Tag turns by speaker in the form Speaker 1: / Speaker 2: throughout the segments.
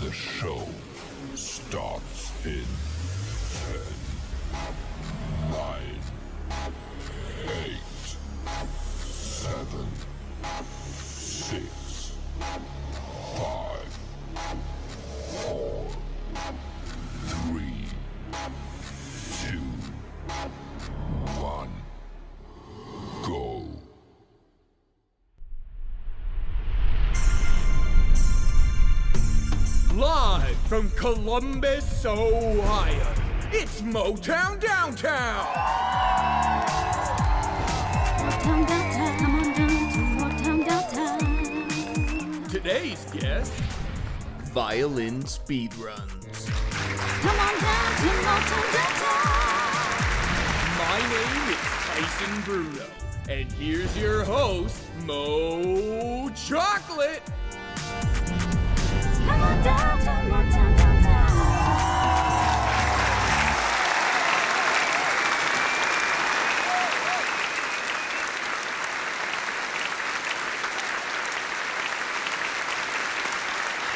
Speaker 1: The show starts in 10, 9, 8, 7, 6, 5, 4, 3, 2, 1, go.
Speaker 2: Live from Columbus, Ohio, it's MOTOWN Downtown!
Speaker 3: MOTOWN Downtown, come on down to MOTOWN Downtown.
Speaker 2: Today's guest, violin speedruns.
Speaker 3: Come on down to MOTOWN Downtown.
Speaker 2: My name is Tyson Bruno, and here's your host, Mo Chocolate.
Speaker 3: Come on down to MOTOWN Downtown.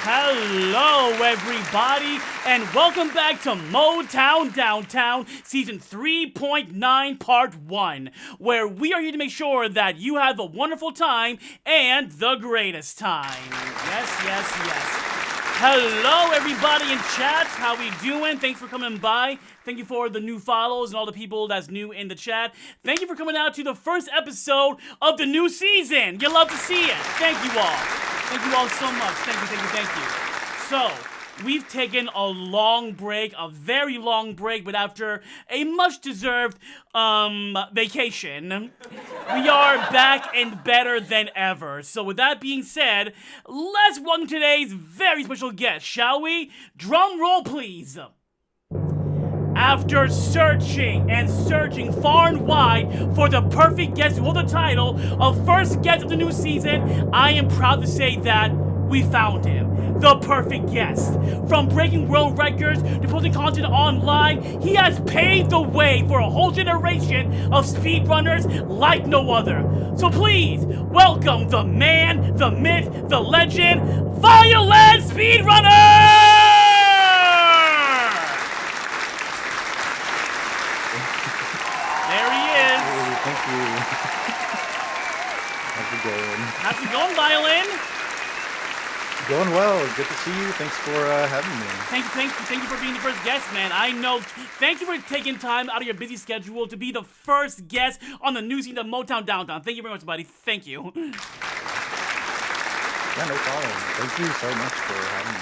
Speaker 4: Hello, everybody, and welcome back to MOTOWN Downtown, Season 3.9, Part 1, where we are here to make sure that you have a wonderful time and the greatest time. Yes. Hello, everybody in chat. How we doing? Thanks for coming by. Thank you for the new follows and all the people that's new in the chat. Thank you for coming out to the first episode of the new season. You love to see it. Thank you all. Thank you all so much. Thank you. So, we've taken a long break, a very long break, but after a much-deserved vacation, we are back and better than ever. So with that being said, let's welcome today's very special guest, shall we? Drum roll, please. After searching and searching far and wide for the perfect guest to hold the title of first guest of the new season, I am proud to say that we found him. The perfect guest. From breaking world records to posting content online, he has paved the way for a whole generation of speedrunners like no other. So please, welcome the man, the myth, the legend, VIOLIN Speedrunner! There he is.
Speaker 5: Hey, thank you. How's it going?
Speaker 4: How's it going, Violin?
Speaker 5: Going well. Good to see you. Thanks for having me.
Speaker 4: Thank you for being the first guest, man. I know. Thank you for taking time out of your busy schedule to be the first guest on the new season of MOTOWN Downtown. Thank you very much, buddy. Thank you.
Speaker 5: Yeah, no problem. Thank you so much for having me.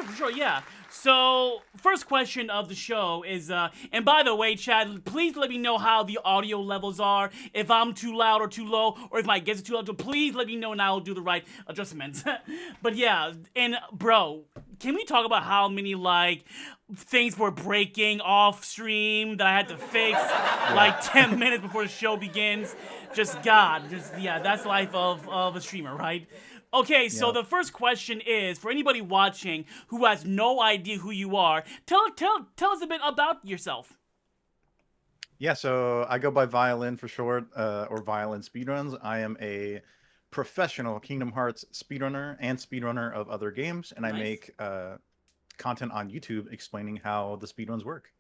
Speaker 4: For sure, yeah. So, first question of the show is, and by the way, Chad, please let me know how the audio levels are, if I'm too loud or too low, or if my guests are too loud, so please let me know and I'll do the right adjustments. But yeah, and bro, can we talk about how many, things were breaking off stream that I had to fix, 10 minutes before the show begins? That's life of a streamer, right? Okay, so the first question is, for anybody watching who has no idea who you are, tell us a bit about yourself.
Speaker 5: Yeah, so I go by Violin for short, or Violin Speedruns. I am a professional Kingdom Hearts speedrunner and speedrunner of other games, and I make content on YouTube explaining how the speedruns work.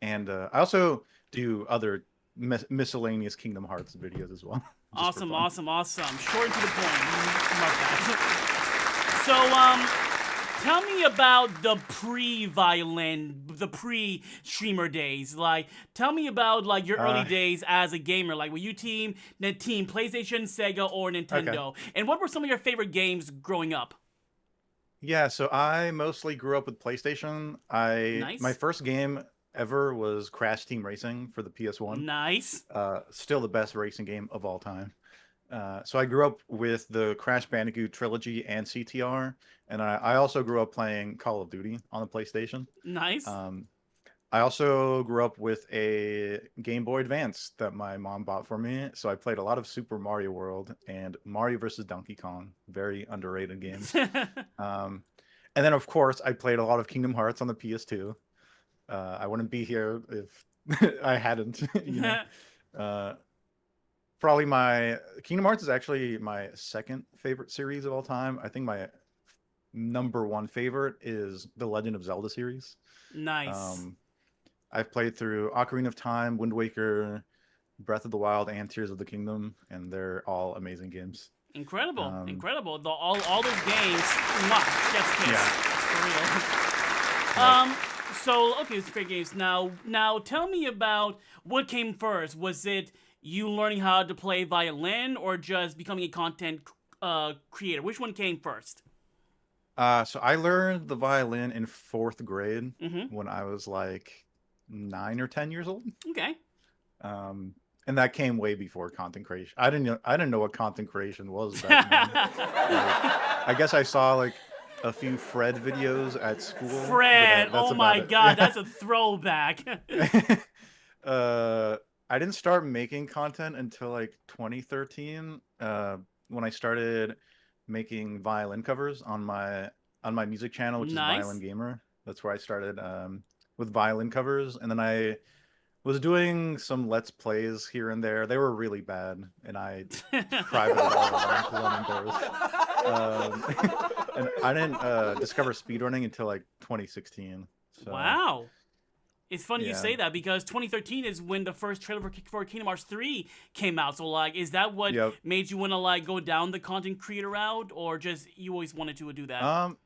Speaker 5: And I also do other miscellaneous Kingdom Hearts videos as well.
Speaker 4: Awesome. Short and to the point. Love that. So, tell me about the pre-violin, the pre-streamer days. Tell me about your early days as a gamer. Were you team PlayStation, Sega, or Nintendo? Okay. And what were some of your favorite games growing up?
Speaker 5: Yeah, so I mostly grew up with PlayStation.
Speaker 4: Nice.
Speaker 5: My first game ever was Crash Team Racing for the PS1.
Speaker 4: Nice.
Speaker 5: Still the best racing game of all time. So I grew up with the Crash Bandicoot trilogy and CTR, and I also grew up playing Call of Duty on the PlayStation.
Speaker 4: Nice.
Speaker 5: I also grew up with a Game Boy Advance that my mom bought for me, so I played a lot of Super Mario World and Mario vs. Donkey Kong. Very underrated games. And then, of course, I played a lot of Kingdom Hearts on the PS2. I wouldn't be here if I hadn't. Probably my Kingdom Hearts is actually my second favorite series of all time. I think my number one favorite is the Legend of Zelda series.
Speaker 4: Nice.
Speaker 5: Um, I've played through Ocarina of Time, Wind Waker, Breath of the Wild, and Tears of the Kingdom, and they're all amazing games.
Speaker 4: Incredible,
Speaker 5: Um,
Speaker 4: incredible. All those games, mwah, chef's kiss.
Speaker 5: yeah,
Speaker 4: For real.
Speaker 5: yep.
Speaker 4: So okay, it's great games. Now tell me about what came first. Was it you learning how to play violin, or just becoming a content creator? Which one came first?
Speaker 5: So I learned the violin in fourth grade
Speaker 4: Mm-hmm.
Speaker 5: when I was like 9 or 10 years old.
Speaker 4: Okay.
Speaker 5: Um, and that came way before content creation. I didn't know what content creation was back then. I guess I saw like a few Fred videos at school, but
Speaker 4: Fred,
Speaker 5: that's
Speaker 4: oh
Speaker 5: about
Speaker 4: my
Speaker 5: it.
Speaker 4: God, that's a throwback.
Speaker 5: uh, I didn't start making content until like 2013, when I started making violin covers on my music channel, which is Violin
Speaker 4: Nice.
Speaker 5: Gamer. That's where I started with violin covers, and then I was doing some Let's Plays here and there. They were really bad, and I privated all of them because I'm embarrassed. And I didn't discover speedrunning until like 2016. So
Speaker 4: Wow. It's funny you
Speaker 5: yeah.
Speaker 4: say that because 2013 is when the first trailer for Kingdom Hearts 3 came out. So like, is that what
Speaker 5: Yep.
Speaker 4: made you want to like go down the content creator route, or just you always wanted to do that?
Speaker 5: Well,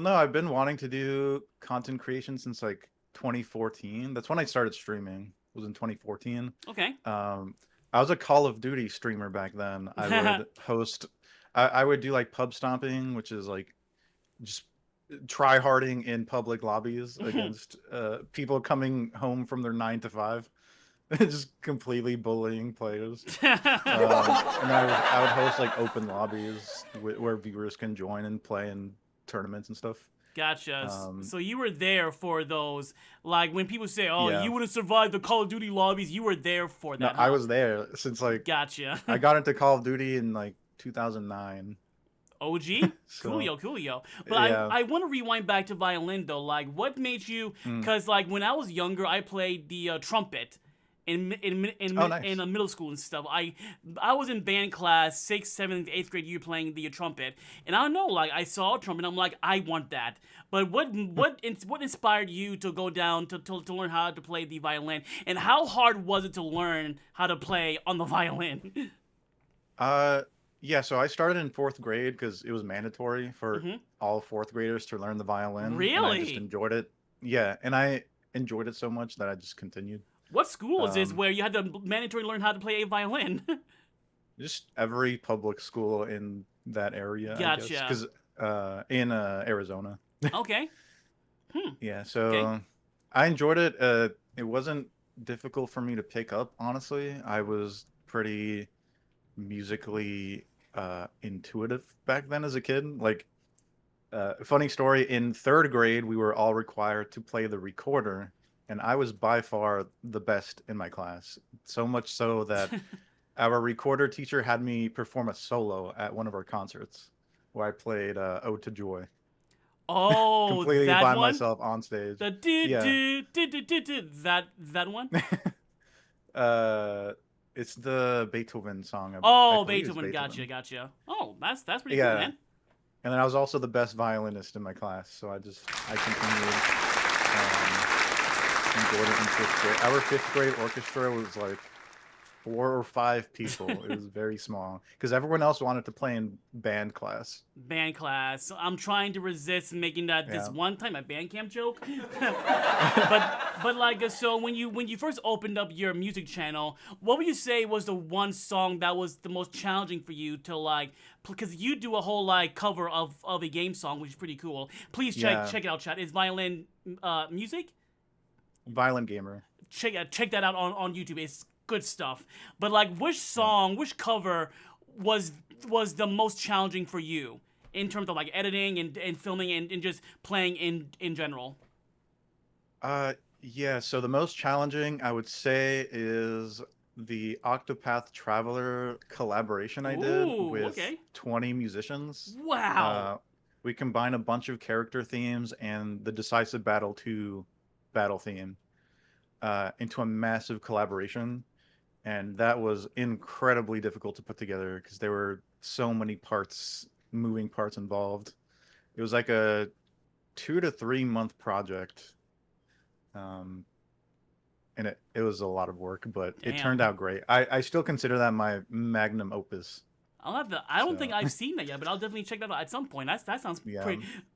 Speaker 5: no, I've been wanting to do content creation since like 2014. That's when I started streaming. Was in 2014.
Speaker 4: Okay.
Speaker 5: I was a Call of Duty streamer back then. I would host. I would do like pub stomping, which is like just try harding in public lobbies against people coming home from their 9 to 5, just completely bullying players. And I would host like open lobbies where viewers can join and play in tournaments and stuff.
Speaker 4: Gotcha.
Speaker 5: Um,
Speaker 4: So you were there for those, like when people say, "Oh,
Speaker 5: yeah.
Speaker 4: you wouldn't survive the Call of Duty lobbies," you were there for
Speaker 5: No,
Speaker 4: that.
Speaker 5: I
Speaker 4: huh?
Speaker 5: was there since like
Speaker 4: Gotcha.
Speaker 5: I got into Call of Duty in like 2009.
Speaker 4: OG?
Speaker 5: So
Speaker 4: Coolio, coolio. But
Speaker 5: yeah.
Speaker 4: I want to rewind back to violin though. Like, what made you? Because like when I was younger, I played the trumpet
Speaker 5: Oh, nice.
Speaker 4: in middle school and stuff. I was in band class, 6th, 7th, 8th grade year playing the trumpet, and I don't know. Like I saw a trumpet, I'm like, I want that. But what inspired you to go down to learn how to play the violin, and how hard was it to learn how to play on the violin?
Speaker 5: Yeah, so I started in fourth grade because it was mandatory for
Speaker 4: Mhm.
Speaker 5: all fourth graders to learn the violin. And I just
Speaker 4: Really?
Speaker 5: enjoyed it. Yeah, and I enjoyed it so much that I just continued.
Speaker 4: What school is this
Speaker 5: Um,
Speaker 4: where you had to mandatory learn how to play a violin?
Speaker 5: just every public school in that area, I guess,
Speaker 4: Gotcha.
Speaker 5: because in Arizona.
Speaker 4: Okay.
Speaker 5: Yeah, so
Speaker 4: Okay.
Speaker 5: I enjoyed it. It wasn't difficult for me to pick up, honestly. I was pretty musically intuitive back then as a kid. Like, funny story, in third grade, we were all required to play the recorder, and I was by far the best in my class. So much so that our recorder teacher had me perform a solo at one of our concerts where I played Ode to Joy
Speaker 4: Oh,
Speaker 5: completely
Speaker 4: that
Speaker 5: by
Speaker 4: one?
Speaker 5: myself on stage.
Speaker 4: The do
Speaker 5: Yeah.
Speaker 4: do that one?
Speaker 5: uh, it's the Beethoven song. I
Speaker 4: Oh,
Speaker 5: believe it's
Speaker 4: Beethoven.
Speaker 5: Beethoven.
Speaker 4: Gotcha. Oh, that's pretty cool,
Speaker 5: Yeah.
Speaker 4: man.
Speaker 5: And then I was also the best violinist in my class, so I continued, enjoyed it in fifth grade. Our fifth grade orchestra was like 4 or 5 people. It was very small because everyone else wanted to play in band class.
Speaker 4: Band class. So I'm trying to resist making that this
Speaker 5: Yeah.
Speaker 4: one time a band camp joke. but like so when you first opened up your music channel, what would you say was the one song that was the most challenging for you to like? Because you do a whole like cover of a game song, which is pretty cool. Please
Speaker 5: Yeah.
Speaker 4: check it out, chat. It's violin music.
Speaker 5: Violin gamer.
Speaker 4: Check that out on YouTube. It's good stuff. But like, which song, which cover was the most challenging for you in terms of like editing and filming and just playing in general?
Speaker 5: Yeah, so the most challenging I would say is the Octopath Traveler collaboration I did
Speaker 4: Ooh,
Speaker 5: with
Speaker 4: okay.
Speaker 5: 20 musicians.
Speaker 4: Wow.
Speaker 5: We combined a bunch of character themes and the Decisive Battle 2 battle theme into a massive collaboration. And that was incredibly difficult to put together because there were so many moving parts involved. it was like a 2 to 3 month project. And it was a lot of work, but it turned
Speaker 4: Damn.
Speaker 5: out great. I still consider that my magnum opus.
Speaker 4: I'll have to. I don't think
Speaker 5: So
Speaker 4: I've seen that yet, but I'll definitely check that out at some point. That sounds
Speaker 5: yeah.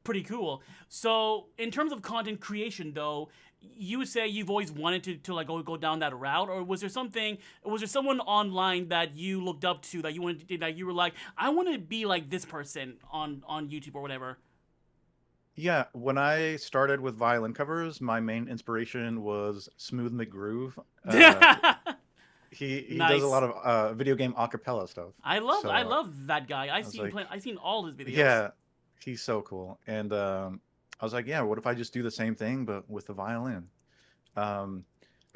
Speaker 4: pretty cool. So, in terms of content creation, though, you would say you've always wanted to like go down that route, or was there something? Was there someone online that you looked up to that you wanted to, that you were like, I want to be like this person on YouTube or whatever?
Speaker 5: Yeah, when I started with violin covers, my main inspiration was Smooth McGroove. He does a
Speaker 4: Nice.
Speaker 5: lot of video game acapella stuff.
Speaker 4: I
Speaker 5: So
Speaker 4: love that guy.
Speaker 5: I was like,
Speaker 4: I've seen all his videos.
Speaker 5: yeah, he's so cool. And I was like, yeah, what if I just do the same thing but with the violin? Um,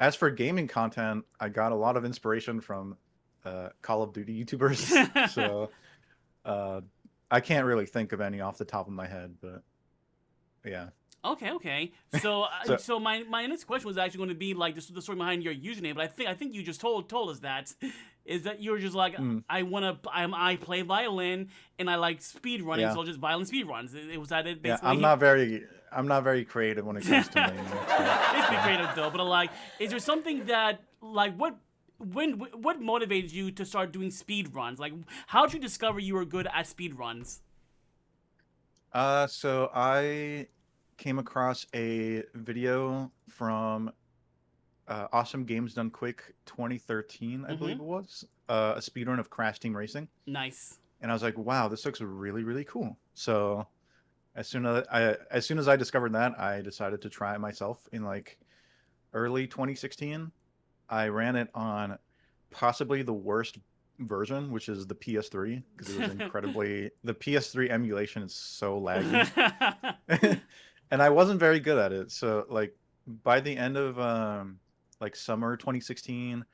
Speaker 5: as for gaming content, I got a lot of inspiration from Call of Duty YouTubers. So uh, I can't really think of any off the top of my head, but yeah.
Speaker 4: Okay. So,
Speaker 5: So
Speaker 4: so my next question was actually going to be like the story behind your username, but I think you just told us that is that you're just like
Speaker 5: mm,
Speaker 4: I play violin and I like speed running,
Speaker 5: yeah,
Speaker 4: so just violin speed runs. It was that it
Speaker 5: yeah.
Speaker 4: basically.
Speaker 5: I'm not very creative when it comes to naming it. So
Speaker 4: It's pretty creative though, but like, is there something that like what motivated you to start doing speed runs? Like, how did you discover you were good at speed runs?
Speaker 5: so I came across a video from Awesome Games Done Quick 2013, I believe
Speaker 4: Mm-hmm.
Speaker 5: it was, a speedrun of Crash Team Racing,
Speaker 4: Nice.
Speaker 5: and I was like, wow, this looks really really cool. So as soon as I discovered that, I decided to try it myself in like early 2016. I ran it on possibly the worst version, which is the PS3, because it was incredibly the PS3 emulation is so laggy. And I wasn't very good at it. So like by the end of like summer 2016,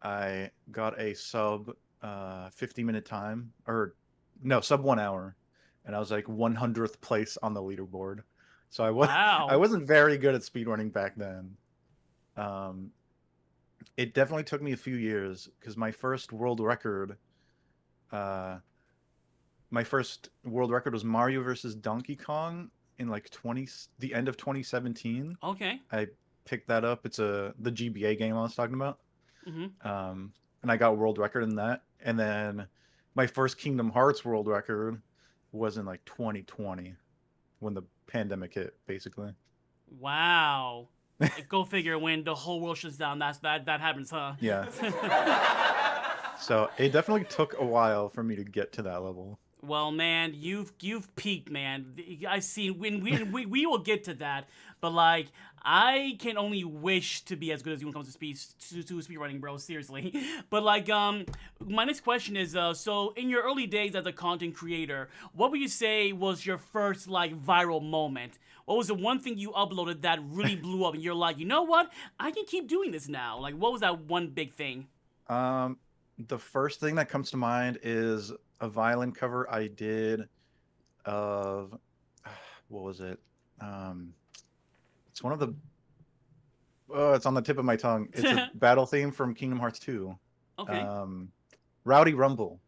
Speaker 5: I got a sub 50-minute time, or no, sub 1 hour, and I was like 100th place on the leaderboard. So I
Speaker 4: Wow.
Speaker 5: wasn't very good at speedrunning back then. Um, it definitely took me a few years because uh, my first world record was Mario versus Donkey Kong in like the end of 2017.
Speaker 4: Okay.
Speaker 5: I picked that up. It's the GBA game I was talking about.
Speaker 4: Mm-hmm.
Speaker 5: And I got world record in that. And then my first Kingdom Hearts world record was in like 2020 when the pandemic hit, basically.
Speaker 4: Wow. Go figure. When the whole world shuts down, that happens, huh?
Speaker 5: Yeah. So it definitely took a while for me to get to that level.
Speaker 4: Well, man, you've peaked, man. I see. When we will get to that, but like, I can only wish to be as good as you when it comes to speed running, bro. Seriously. But like, my next question is, so in your early days as a content creator, what would you say was your first like viral moment? What was the one thing you uploaded that really blew up, and you're like, you know what? I can keep doing this now. Like, what was that one big thing?
Speaker 5: Um, the first thing that comes to mind is a violin cover I did of what was it? Um, it's one of the oh, it's on the tip of my tongue. It's a battle theme from Kingdom Hearts 2.
Speaker 4: Okay.
Speaker 5: Um, Rowdy Rumble.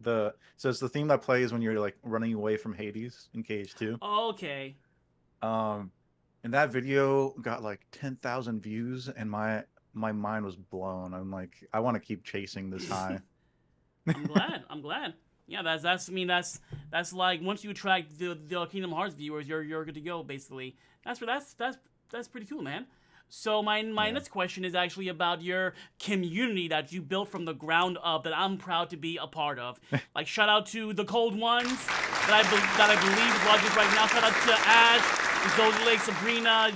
Speaker 5: So it's the theme that plays when you're like running away from Hades in KH2.
Speaker 4: Okay.
Speaker 5: Um, and that video got like 10,000 views, and my mind was blown. I'm like, I want to keep chasing this high.
Speaker 4: I'm glad. I'm glad. Yeah, that's I mean that's like once you attract the Kingdom Hearts viewers, you're good to go basically. That's pretty cool, man. So my
Speaker 5: Yeah.
Speaker 4: next question is actually about your community that you built from the ground up that I'm proud to be a part of. Like shout out to the cold ones that I believe is watching right now. Shout out to Ash, Zolalik, Sabrina,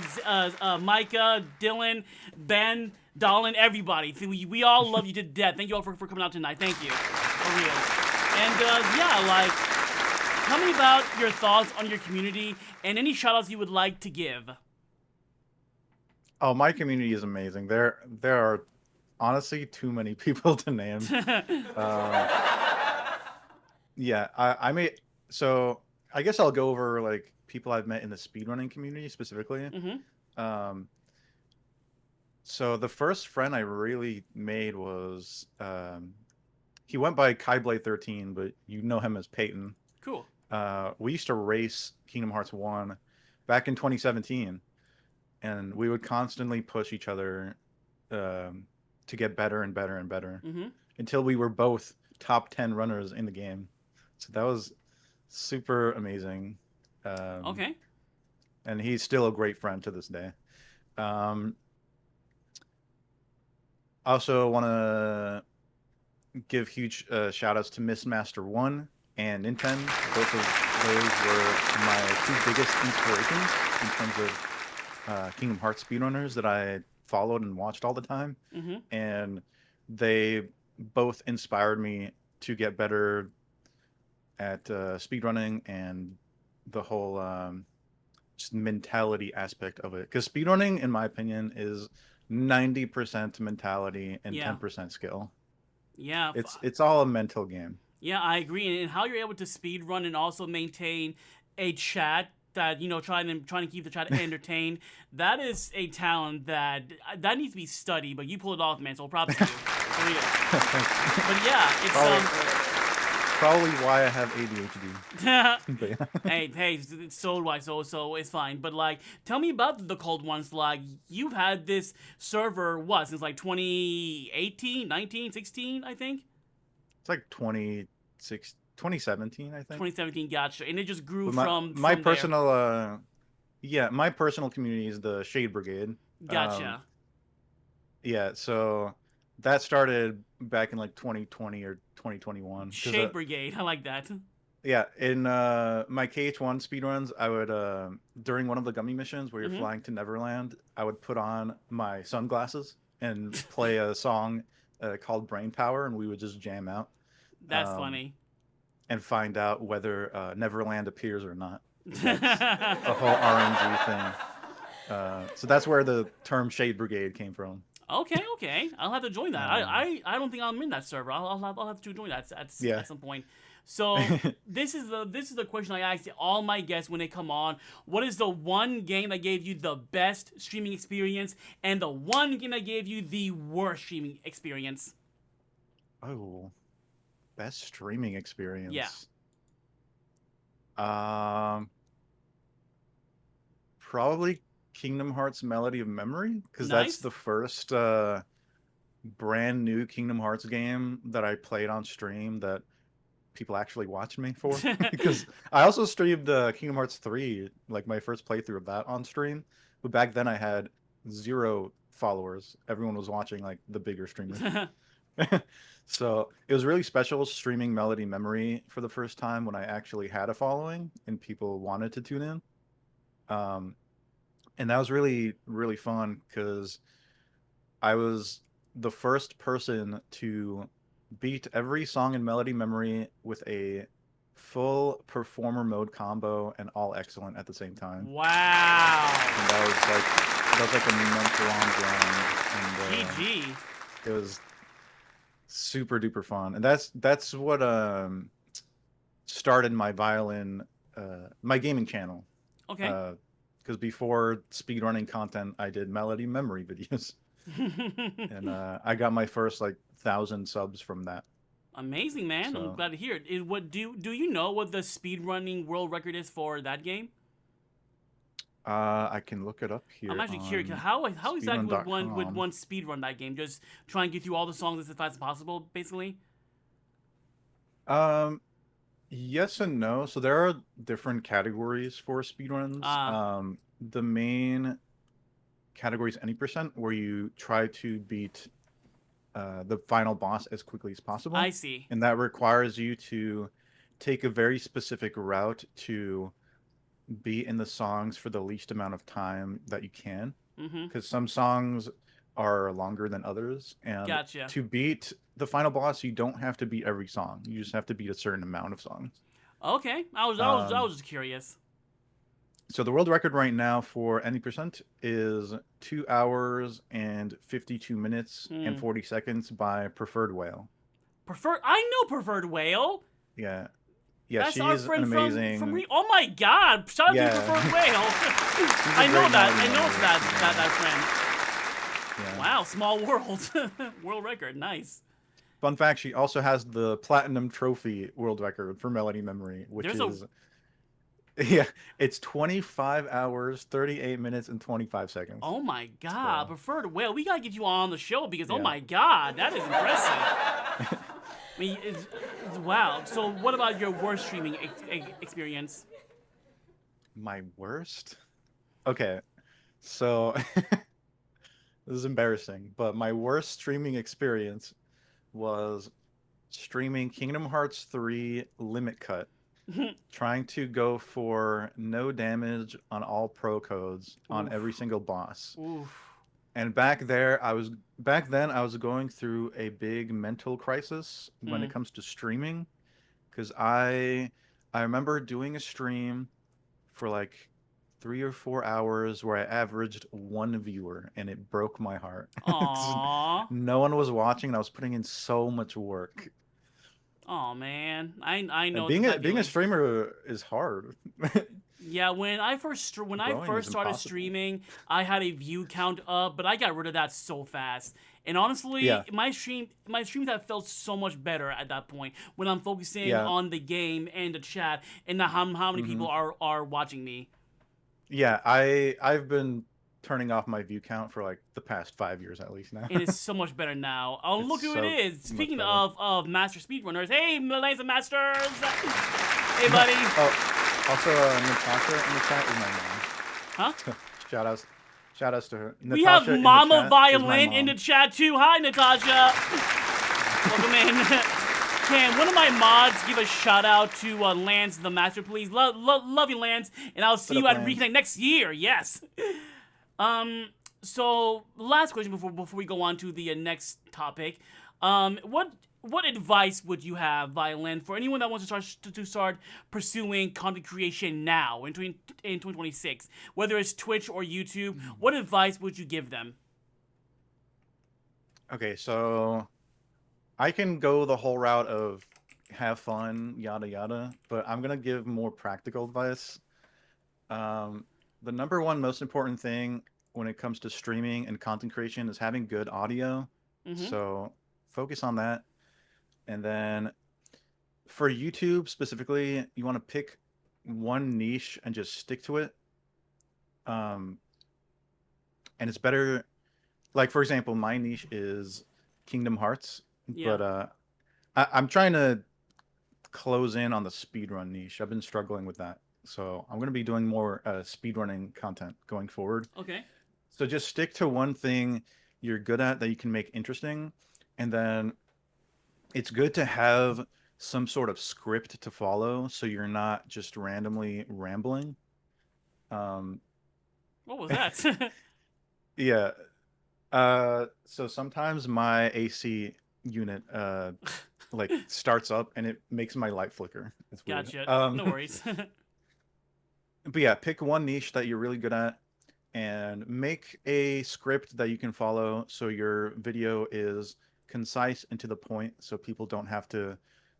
Speaker 4: Micah, Dylan, Ben, Dolan, everybody. We all love you to death. Thank you all for coming out tonight. Thank you. For real. And yeah, like, tell me about your thoughts on your community and any shoutouts you would like to give.
Speaker 5: Oh, my community is amazing. There are honestly too many people to name. Uh, yeah, I may so I guess I'll go over like people I've met in the speedrunning community specifically.
Speaker 4: Mm-hmm.
Speaker 5: Um, so the first friend I really made was he went by KaiBlade13, but you know him as Peyton.
Speaker 4: Cool.
Speaker 5: we used to race Kingdom Hearts 1 back in 2017, and we would constantly push each other to get better and better and better until we were both top 10 runners in the game. So that was super amazing.
Speaker 4: Okay.
Speaker 5: And he's still a great friend to this day. Also want to give huge shout outs to Miss Master 1 and Nintendo. Both of those were my two biggest inspirations in terms of Kingdom Hearts speedrunners that I followed and watched all the time. And they both inspired me to get better at speedrunning and the whole just mentality aspect of it. Because speedrunning, in my opinion, is 90% mentality and 10% skill.
Speaker 4: Yeah.
Speaker 5: It's all a mental game.
Speaker 4: Yeah, I agree. And how you're able to speed run and also maintain a chat that, you know, trying to keep the chat entertained, that is a talent that needs to be studied, but you pull it off, man. So props to you. For real. But yeah, it's
Speaker 5: probably why I have ADHD.
Speaker 4: hey, so do I. So it's fine. But like, tell me about the cold ones. Like, you've had this server since like 2018, 19, 16, I think.
Speaker 5: It's like 2017, I think.
Speaker 4: 2017, gotcha. And it just grew
Speaker 5: from
Speaker 4: my
Speaker 5: personal my personal community is the Shade Brigade.
Speaker 4: Gotcha.
Speaker 5: Yeah, so that started back in like 2020 or 2021.
Speaker 4: Shade Brigade, I like that.
Speaker 5: Yeah, in my KH1 speedruns, I would during one of the gummy missions where you're flying to Neverland, I would put on my sunglasses and play a song called Brain Power, and we would just jam out.
Speaker 4: That's funny.
Speaker 5: And find out whether Neverland appears or not. That's a whole RNG thing. So that's where the term Shade Brigade came from.
Speaker 4: Okay. I'll have to join that. I don't think I'm in that server. I'll have to join that at some point. So this is the question I ask all my guests when they come on. What is the one game that gave you the best streaming experience and the one game that gave you the worst streaming experience?
Speaker 5: Oh, best streaming experience.
Speaker 4: Yeah.
Speaker 5: Probably Kingdom Hearts Melody of Memory, because that's the first brand new Kingdom Hearts game that I played on stream that people actually watched me for. Because I also streamed Kingdom Hearts 3, like my first playthrough of that on stream, but back then I had 0 followers. Everyone was watching like the bigger streamers. So it was really special streaming Melody Memory for the first time when I actually had a following and people wanted to tune in. And that was really, really fun because I was the first person to beat every song in Melody Memory with a full performer mode combo and all excellent at the same time.
Speaker 4: Wow.
Speaker 5: And that was like a month-long grind. And
Speaker 4: GG.
Speaker 5: It was super duper fun. And that's what started my violin my gaming channel.
Speaker 4: Okay.
Speaker 5: Because before speedrunning content, I did Melody Memory videos. And I got my first like 1,000 subs from that.
Speaker 4: Amazing, man.
Speaker 5: So,
Speaker 4: I'm glad to hear it. Do you know what the speedrunning world record is for that game?
Speaker 5: I can look it up here.
Speaker 4: I'm actually curious. How exactly would one speedrun that game? Just try and get through all the songs as fast as possible, basically?
Speaker 5: Yes and no. So there are different categories for speedruns. The main category is any percent, where you try to beat the final boss as quickly as possible.
Speaker 4: I see.
Speaker 5: And that requires you to take a very specific route to be in the songs for the least amount of time that you can. Because some songs are longer than others. And
Speaker 4: gotcha.
Speaker 5: To beat the final boss, you don't have to beat every song. You just have to beat a certain amount of songs.
Speaker 4: Okay. I was just curious.
Speaker 5: So the world record right now for any percent is 2 hours and 52 minutes and 40 seconds by Preferred Whale.
Speaker 4: I know Preferred Whale.
Speaker 5: Yeah,
Speaker 4: That's
Speaker 5: she's
Speaker 4: our friend
Speaker 5: an amazing.
Speaker 4: oh my God! Shout out to Preferred Whale. I know that friend.
Speaker 5: Yeah.
Speaker 4: Wow, small world. World record, nice.
Speaker 5: Fun fact: she also has the platinum trophy world record for melody memory, which
Speaker 4: There's
Speaker 5: is yeah, it's 25 hours, 38 minutes, and 25 seconds.
Speaker 4: Oh my god,
Speaker 5: So,
Speaker 4: preferred whale. We gotta get you on the show because oh
Speaker 5: Yeah.
Speaker 4: my god, that is impressive. I mean, wow. So, what about your worst streaming experience?
Speaker 5: My worst? Okay, so this is embarrassing, but my worst streaming experience was streaming Kingdom Hearts 3 Limit Cut, trying to go for no damage on all pro codes on
Speaker 4: Oof.
Speaker 5: every single boss.
Speaker 4: Oof.
Speaker 5: And back then I was going through a big mental crisis when it comes to streaming, because I remember doing a stream for like 3 or 4 hours where I averaged one viewer, and it broke my heart.
Speaker 4: Aww.
Speaker 5: No one was watching, and I was putting in so much work.
Speaker 4: Oh man, I
Speaker 5: And
Speaker 4: know
Speaker 5: being
Speaker 4: that
Speaker 5: a being a
Speaker 4: feeling.
Speaker 5: streamer is hard.
Speaker 4: Yeah, when I first
Speaker 5: Growing is
Speaker 4: started
Speaker 5: impossible.
Speaker 4: streaming, I had a view count up, but I got rid of that so fast. And honestly,
Speaker 5: Yeah.
Speaker 4: my streams have felt so much better at that point when I'm focusing
Speaker 5: Yeah.
Speaker 4: on the game and the chat and how many people are watching me.
Speaker 5: Yeah, I've been turning off my view count for like the past 5 years at least now.
Speaker 4: It is so much better now. Oh,
Speaker 5: It's
Speaker 4: look who
Speaker 5: so
Speaker 4: it is!
Speaker 5: much
Speaker 4: Speaking
Speaker 5: better.
Speaker 4: of master speedrunners, hey, Lanes and Masters! Hey, buddy.
Speaker 5: Oh, also Natasha in the chat is my mom.
Speaker 4: Huh?
Speaker 5: Shout outs to her.
Speaker 4: We have
Speaker 5: Natasha in the
Speaker 4: Mama
Speaker 5: chat is my
Speaker 4: Violin in
Speaker 5: mom.
Speaker 4: the chat too. Hi, Natasha. Welcome in. Can one of my mods give a shout out to Lance the Master, please? Love you, Lance, and I'll see
Speaker 5: What
Speaker 4: you
Speaker 5: up,
Speaker 4: at
Speaker 5: Lance?
Speaker 4: Reconnect next year. Yes. So last question before we go on to the next topic. What advice would you have, Violin, for anyone that wants to start pursuing content creation now in 2026, whether it's Twitch or YouTube? What advice would you give them?
Speaker 5: Okay, so I can go the whole route of have fun, yada yada, but I'm gonna give more practical advice. The number one most important thing when it comes to streaming and content creation is having good audio. So focus on that. And then for YouTube specifically, you want to pick one niche and just stick to it. And it's better, like for example, my niche is Kingdom Hearts,
Speaker 4: Yeah.
Speaker 5: but I'm trying to close in on the speedrun niche. I've been struggling with that. So I'm going to be doing more speedrunning content going forward.
Speaker 4: Okay.
Speaker 5: So just stick to one thing you're good at that you can make interesting. And then it's good to have some sort of script to follow so you're not just randomly rambling.
Speaker 4: What was that?
Speaker 5: Yeah. So sometimes my AC unit like starts up and it makes my light flicker. It's weird.
Speaker 4: Gotcha. No worries.
Speaker 5: But yeah, pick one niche that you're really good at and make a script that you can follow so your video is concise and to the point so people don't have to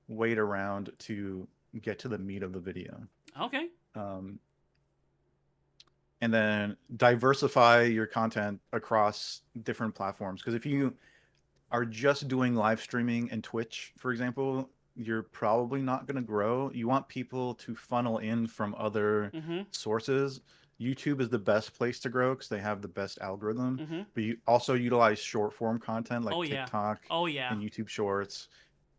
Speaker 5: wait around to get to the meat of the video.
Speaker 4: Okay.
Speaker 5: And then diversify your content across different platforms. Because if you are just doing live streaming and Twitch, for example, you're probably not going to grow. You want people to funnel in from other sources. YouTube is the best place to grow because they have the best algorithm. But you also utilize short form content like TikTok and YouTube Shorts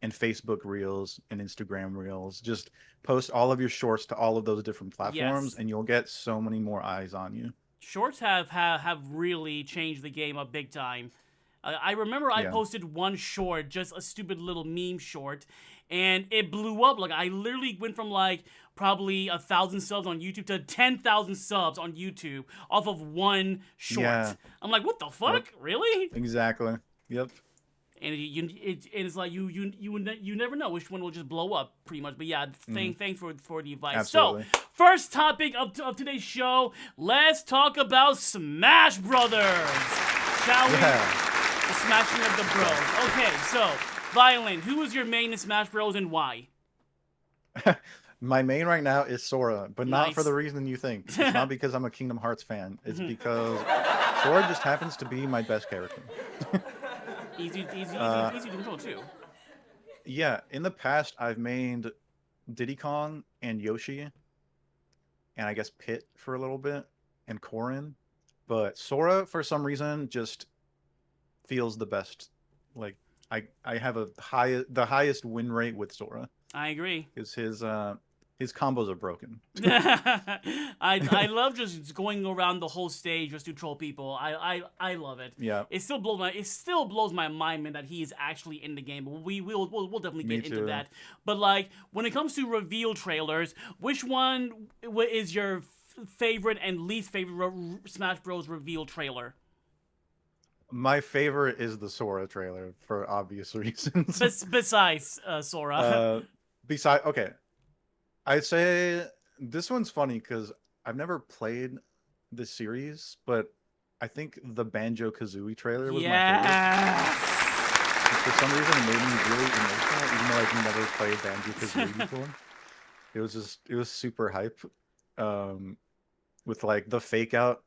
Speaker 5: and Facebook Reels and Instagram Reels. Just post all of your shorts to all of those different platforms and you'll get so many more eyes on you.
Speaker 4: Shorts have really changed the game up big time. I remember I posted one short, just a stupid little meme short, and it blew up. Like, I literally went from like probably 1,000 subs on YouTube to 10,000 subs on YouTube off of one short.
Speaker 5: Yeah.
Speaker 4: I'm like, what the fuck? Really?
Speaker 5: Exactly. Yep.
Speaker 4: And it's like you never know which one will just blow up, pretty much. But yeah, thanks for the advice.
Speaker 5: Absolutely.
Speaker 4: So, first topic of today's show, let's talk about Smash Brothers. Shall we?
Speaker 5: Yeah.
Speaker 4: The smashing of the bros. Okay, so Violin, who is your main in Smash Bros and why?
Speaker 5: My main right now is Sora, but not for
Speaker 4: Nice.
Speaker 5: the reason you think. It's not because I'm a Kingdom Hearts fan. It's because Sora just happens to be my best character.
Speaker 4: Easy to control too.
Speaker 5: Yeah, in the past, I've made Diddy Kong and Yoshi, and I guess Pit for a little bit, and Corrin. But Sora, for some reason, just feels the best. Like I have the highest win rate with Sora.
Speaker 4: I agree.
Speaker 5: Is his combos are broken.
Speaker 4: I love just going around the whole stage just to troll people. I love it.
Speaker 5: Yeah.
Speaker 4: It still blows my mind, man, that he is actually in the game. But we'll definitely
Speaker 5: Me
Speaker 4: get into
Speaker 5: too.
Speaker 4: that. But like when it comes to reveal trailers, which one is your favorite and least favorite Smash Bros. Reveal trailer?
Speaker 5: My favorite is the Sora trailer for obvious reasons.
Speaker 4: Besides Sora.
Speaker 5: Okay, I'd say this one's funny because I've never played the series, but I think the Banjo-Kazooie trailer was my favorite. For some reason, it made me really emotional, even though I've never played Banjo-Kazooie before. It was super hype, with like the fake out,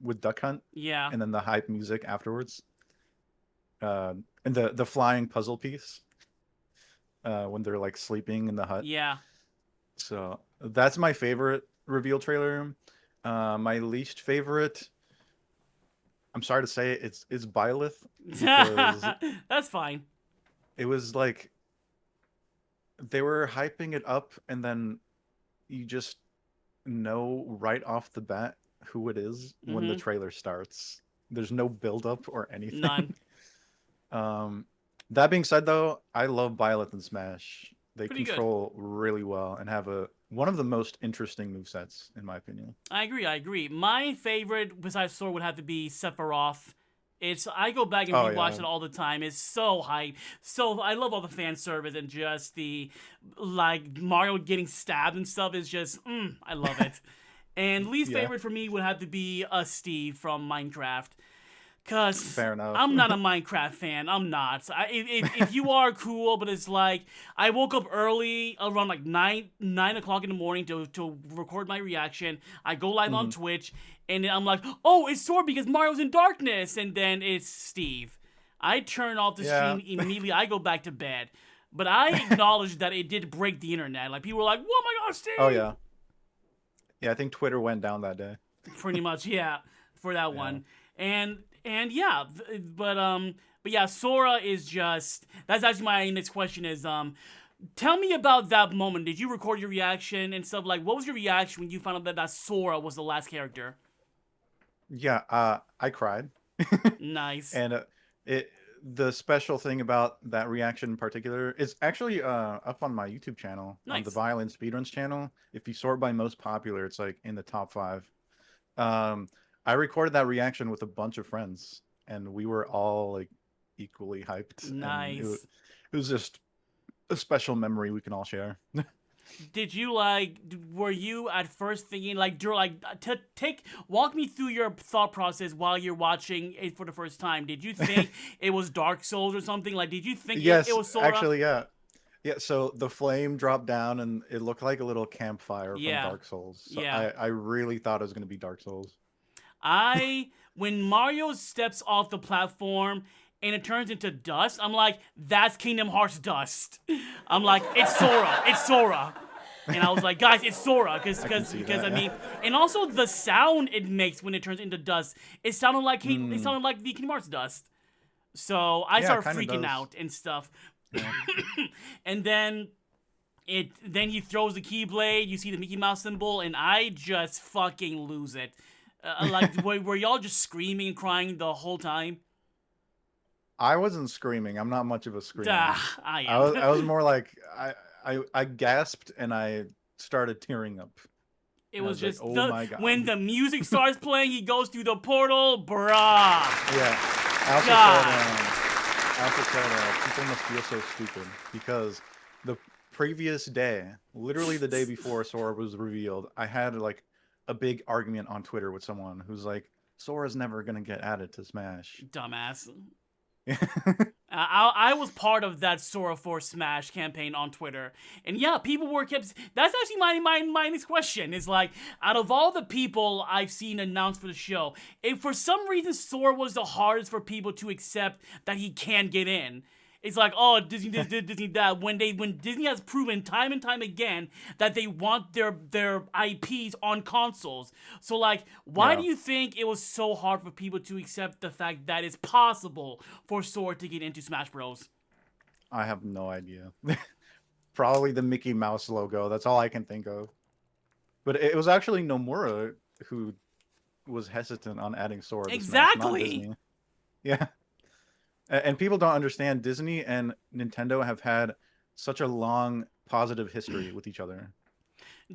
Speaker 5: with Duck Hunt,
Speaker 4: Yeah.
Speaker 5: and then the hype music afterwards, and the flying puzzle piece, when they're like sleeping in the hut.
Speaker 4: Yeah.
Speaker 5: So that's my favorite reveal trailer. My least favorite, I'm sorry to say, it's Byleth, because
Speaker 4: That's fine.
Speaker 5: it was like they were hyping it up, and then you just know right off the bat who it is when the trailer starts. There's no build up or anything.
Speaker 4: None.
Speaker 5: That being said, though, I love Byleth and Smash. They
Speaker 4: Pretty good.
Speaker 5: control really well and have one of the most interesting movesets, in my opinion.
Speaker 4: I agree. My favorite besides Sora would have to be Sephiroth. I go back and rewatch it all the time. It's so hype. So I love all the fan service and just the like Mario getting stabbed and stuff is just I love it. And least favorite for me would have to be Steve from Minecraft. Cause
Speaker 5: Fair enough.
Speaker 4: I'm not a Minecraft fan. I'm not. If you are, cool, but it's like I woke up early around like 9 o'clock in the morning to record my reaction. I go live on Twitch, and then I'm like, oh, it's Sora because Mario's in darkness, and then it's Steve. I turn off the stream immediately. I go back to bed. But I acknowledge that it did break the internet. Like people were like, "Oh my God, Steve!"
Speaker 5: Oh yeah. Yeah, I think Twitter went down that day.
Speaker 4: Pretty much, yeah, for that one. And yeah, but yeah, Sora is just. That's actually my next question is tell me about that moment. Did you record your reaction and stuff? Like, what was your reaction when you found out that Sora was the last character?
Speaker 5: Yeah, I cried.
Speaker 4: Nice.
Speaker 5: And the special thing about that reaction in particular is actually up on my YouTube channel, on the VIOLIN Speedruns channel. If you sort by most popular, it's like in the top 5. I recorded that reaction with a bunch of friends, and we were all like equally hyped.
Speaker 4: Nice.
Speaker 5: It was just a special memory we can all share.
Speaker 4: Did you were you at first thinking walk me through your thought process while you're watching it for the first time? Did you think it was Dark Souls or something? Like, did you think it was Sora?
Speaker 5: Actually, yeah. Yeah, so the flame dropped down and it looked like a little campfire from Dark Souls. So I really thought it was going to be Dark Souls.
Speaker 4: When Mario steps off the platform and it turns into dust, I'm like, that's Kingdom Hearts dust. I'm like, it's Sora. And I was like, guys, it's Sora, because I mean, and also the sound it makes when it turns into dust, it sounded like the Kingdom Hearts dust. So I started freaking out and stuff. Yeah. And then he throws the Keyblade, you see the Mickey Mouse symbol, and I just fucking lose it. Were y'all just screaming and crying the whole time?
Speaker 5: I wasn't screaming. I'm not much of a screamer.
Speaker 4: I am.
Speaker 5: I was more like I gasped and I started tearing up.
Speaker 4: It was just
Speaker 5: like, oh my God.
Speaker 4: When the music starts playing, he goes through the portal, bruh.
Speaker 5: Yeah. I also said people must feel so stupid because the previous day, literally the day before Sora was revealed, I had like a big argument on Twitter with someone who's like, Sora's never gonna get added to Smash.
Speaker 4: Dumbass. I was part of that Sora for Smash campaign on Twitter, and yeah, people kept. That's actually my next question. Is like, out of all the people I've seen announced for the show, if for some reason Sora was the hardest for people to accept that he can get in, It's like, oh, Disney this, Disney that. When Disney has proven time and time again that they want their IPs on consoles. So like, why do you think it was so hard for people to accept the fact that it's possible for Sora to get into Smash Bros?
Speaker 5: I have no idea. Probably the Mickey Mouse logo. That's all I can think of. But it was actually Nomura who was hesitant on adding Sora to Smash, not Disney. Yeah. And people don't understand, Disney and Nintendo have had such a long positive history with each other.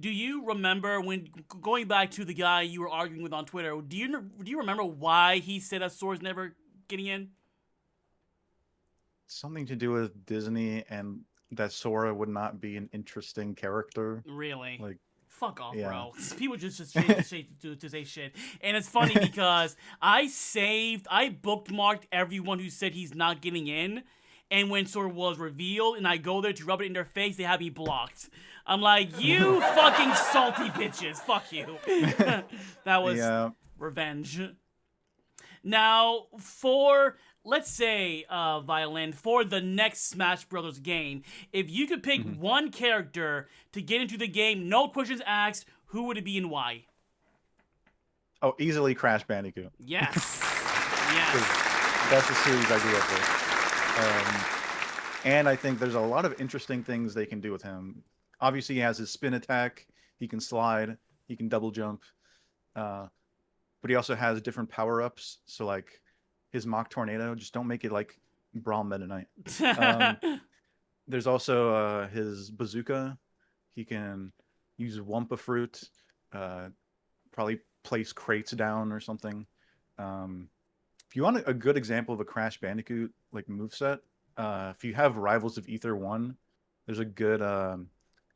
Speaker 4: Do you remember when going back to the guy you were arguing with on Twitter? Do you remember why he said that Sora's never getting in?
Speaker 5: Something to do with Disney and that Sora would not be an interesting character.
Speaker 4: Really?
Speaker 5: Like,
Speaker 4: fuck off,
Speaker 5: yeah.
Speaker 4: bro. People just to say shit. And it's funny because I bookmarked everyone who said he's not getting in. And when Sora was revealed and I go there to rub it in their face, they have me blocked. I'm like, you fucking salty bitches. Fuck you. That was revenge. Now, let's say, Violin, for the next Smash Brothers game, if you could pick one character to get into the game, no questions asked, who would it be and why?
Speaker 5: Oh, easily Crash Bandicoot.
Speaker 4: Yes. Yes.
Speaker 5: That's the series I grew up with. And I think there's a lot of interesting things they can do with him. Obviously, he has his spin attack. He can slide. He can double jump. But he also has different power-ups. So, like, his Mach Tornado, just don't make it like Brawl Meta Knight. There's also his bazooka. He can use Wumpa Fruit, probably place crates down or something. If you want a good example of a Crash Bandicoot like moveset, if you have Rivals of Ether 1, there's a good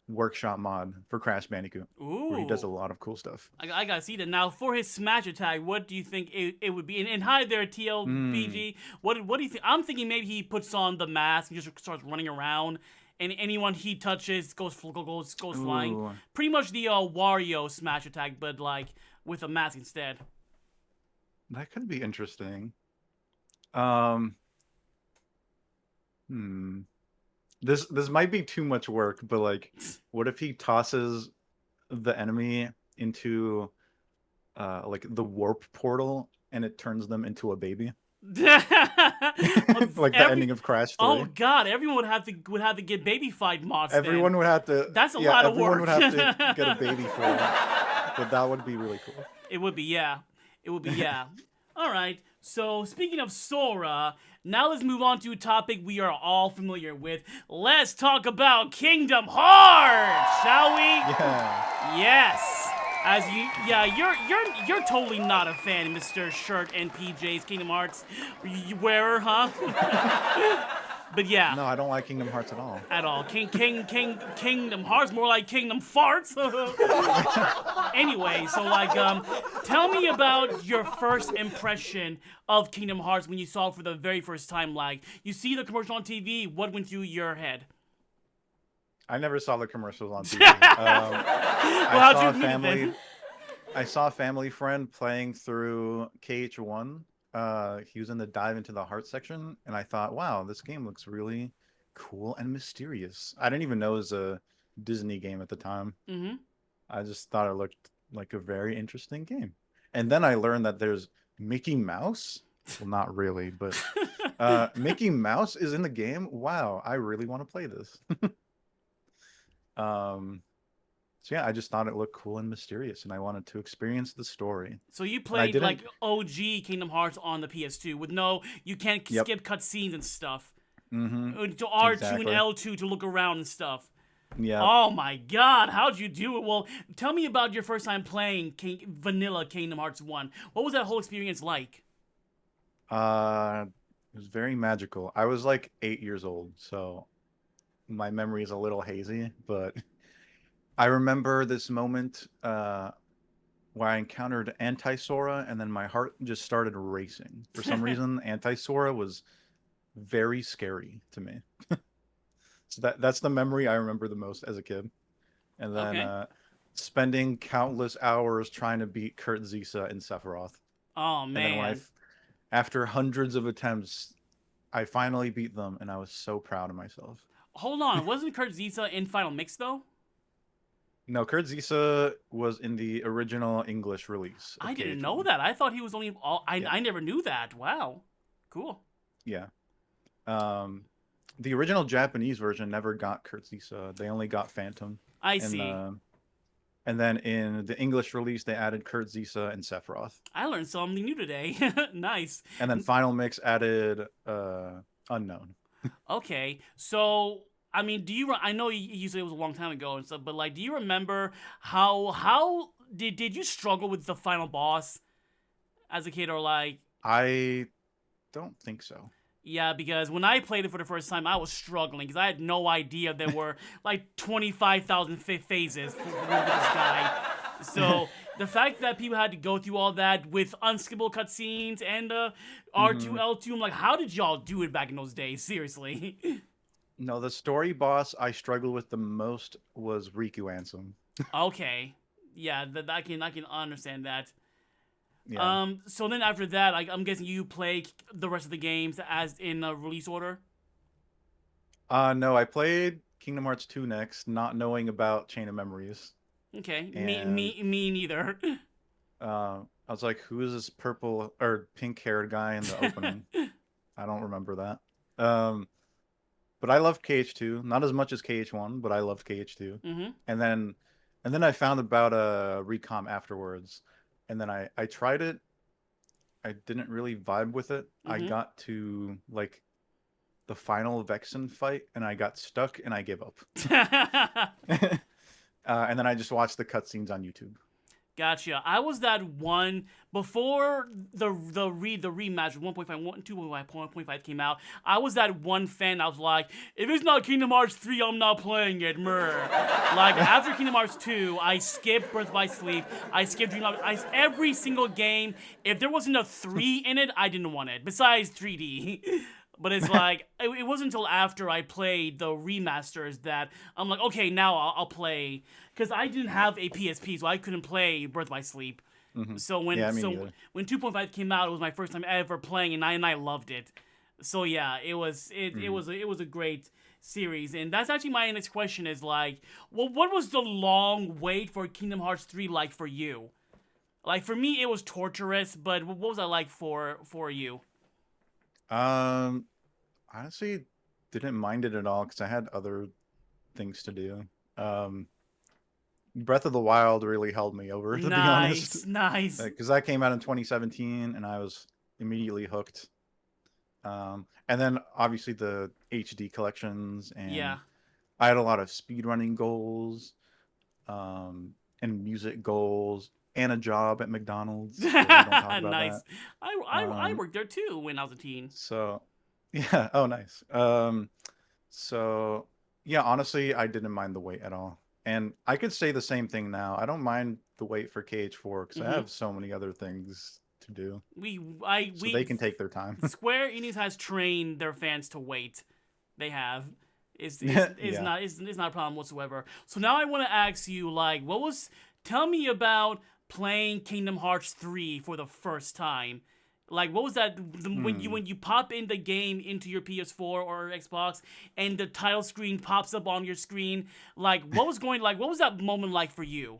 Speaker 5: workshop mod for Crash Bandicoot.
Speaker 4: Ooh.
Speaker 5: Where he does a lot of cool stuff.
Speaker 4: I gotta see that. Now, for his smash attack, what do you think it would be? And hi there, TLBG. What do you think? I'm thinking maybe he puts on the mask and just starts running around, and anyone he touches goes flying. Pretty much the Wario smash attack, but like with a mask instead.
Speaker 5: That could be interesting. This might be too much work, but like, what if he tosses the enemy into like the warp portal and it turns them into a baby? Like the ending of Crash 3.
Speaker 4: Oh god, everyone would have to get babyfied mods.
Speaker 5: Everyone would have to.
Speaker 4: That's a lot of work.
Speaker 5: Everyone would have to get a baby for it. But that would be really cool.
Speaker 4: It would be, yeah. It would be, yeah. All right. So speaking of Sora, now let's move on to a topic we are all familiar with. Let's talk about Kingdom Hearts, shall we?
Speaker 5: Yeah.
Speaker 4: Yes. You're totally not a fan, Mr. Shirt and PJ's Kingdom Hearts wearer, huh? But yeah.
Speaker 5: No, I don't like Kingdom Hearts at all.
Speaker 4: At all. Kingdom Hearts, more like Kingdom Farts. Anyway, so like, tell me about your first impression of Kingdom Hearts when you saw it for the very first time. Like, you see the commercial on TV, what went through your head?
Speaker 5: I never saw the commercials on TV. I saw a family friend playing through KH1. He was in the Dive into the Heart section, and I thought, wow, this game looks really cool and mysterious. I didn't even know it was a Disney game at the time. I just thought it looked like a very interesting game. And then I learned that there's Mickey Mouse. Well, not really, but Mickey Mouse is in the game. Wow, I really want to play this. So yeah, I just thought it looked cool and mysterious, and I wanted to experience the story.
Speaker 4: So you played like OG Kingdom Hearts on the PS2 with you can't skip cutscenes and stuff. To R2 and L2 to look around and stuff.
Speaker 5: Yeah.
Speaker 4: Oh my God, how'd you do it? Well, tell me about your first time playing vanilla Kingdom Hearts 1. What was that whole experience like?
Speaker 5: It was very magical. I was like 8 years old, so my memory is a little hazy, but I remember this moment where I encountered Anti-Sora, and then my heart just started racing. For some reason, Anti-Sora was very scary to me. So that's the memory I remember the most as a kid. And then spending countless hours trying to beat Kurt Zisa and Sephiroth.
Speaker 4: Oh, man.
Speaker 5: And then after hundreds of attempts, I finally beat them, and I was so proud of myself.
Speaker 4: Hold on, wasn't Kurt Zisa in Final Mix though?
Speaker 5: No, Kurt Zisa was in the original English release of
Speaker 4: I didn't know
Speaker 5: KH1.
Speaker 4: that. I thought he was only.
Speaker 5: Yeah.
Speaker 4: I never knew that. Wow, cool.
Speaker 5: Yeah. Um, the original Japanese version never got Kurt Zisa. They only got Phantom.
Speaker 4: I see.
Speaker 5: And then in the English release, they added Kurt Zisa and Sephiroth.
Speaker 4: I learned something new today. Nice.
Speaker 5: And then Final Mix added Unknown.
Speaker 4: Okay, so I mean, I know you said it was a long time ago and stuff, but like, do you remember how did you struggle with the final boss as a kid, or like?
Speaker 5: I don't think so.
Speaker 4: Yeah, because when I played it for the first time, I was struggling because I had no idea there were like 25,000 phases for this guy. So the fact that people had to go through all that with unskippable cutscenes and R2L2, I'm like, how did y'all do it back in those days? Seriously.
Speaker 5: No, the story boss I struggled with the most was Riku Ansem.
Speaker 4: Okay, yeah, I can understand that.
Speaker 5: Yeah.
Speaker 4: So then after that, I'm guessing you play the rest of the games as in release order.
Speaker 5: No, I played Kingdom Hearts 2 next, not knowing about Chain of Memories.
Speaker 4: Okay,
Speaker 5: And,
Speaker 4: me neither.
Speaker 5: I was like, who is this purple or pink-haired guy in the opening? I don't remember that. But I loved KH2, not as much as KH1, but I loved KH2.
Speaker 4: Mm-hmm.
Speaker 5: And then I found about Recom afterwards, and then I tried it. I didn't really vibe with it. I got to like the final Vexen fight, and I got stuck, and I gave up. And then I just watched the cutscenes on YouTube.
Speaker 4: Gotcha. I was that one before the rematch 1.5 came out. I was that one fan. I was like, if it's not Kingdom Hearts 3, I'm not playing it. Like after Kingdom Hearts 2, I skipped Birth by Sleep. I skipped Dream. Every single game. If there wasn't a 3 in it, I didn't want it. Besides 3D. But it's like, it wasn't until after I played the remasters that I'm like, okay, now I'll play. Because I didn't have a PSP, so I couldn't play Birth by Sleep. So when 2.5 came out, it was my first time ever playing, and I loved it. So yeah, it was a great series. And that's actually my next question is like, well, what was the long wait for Kingdom Hearts 3 like for you? Like for me, it was torturous, but what was that like for you?
Speaker 5: Honestly, didn't mind it at all because I had other things to do. Breath of the Wild really held me over, to be honest.
Speaker 4: Nice.
Speaker 5: Because that came out in 2017, and I was immediately hooked. And then obviously the HD collections, and I had a lot of speedrunning goals, and music goals, and a job at McDonald's. So we don't talk about
Speaker 4: Nice.
Speaker 5: that.
Speaker 4: I worked there too when I was a teen.
Speaker 5: So, yeah. Oh, nice. So yeah, honestly, I didn't mind the wait at all. And I could say the same thing now. I don't mind the wait for KH4 because I have so many other things to do. So they can take their time.
Speaker 4: Square Enix has trained their fans to wait. They have. It's not a problem whatsoever. So now I want to ask you, like, tell me about playing Kingdom Hearts 3 for the first time. Like, what was that when you pop in the game into your PS4 or Xbox and the title screen pops up on your screen? Like, what was that moment like for you?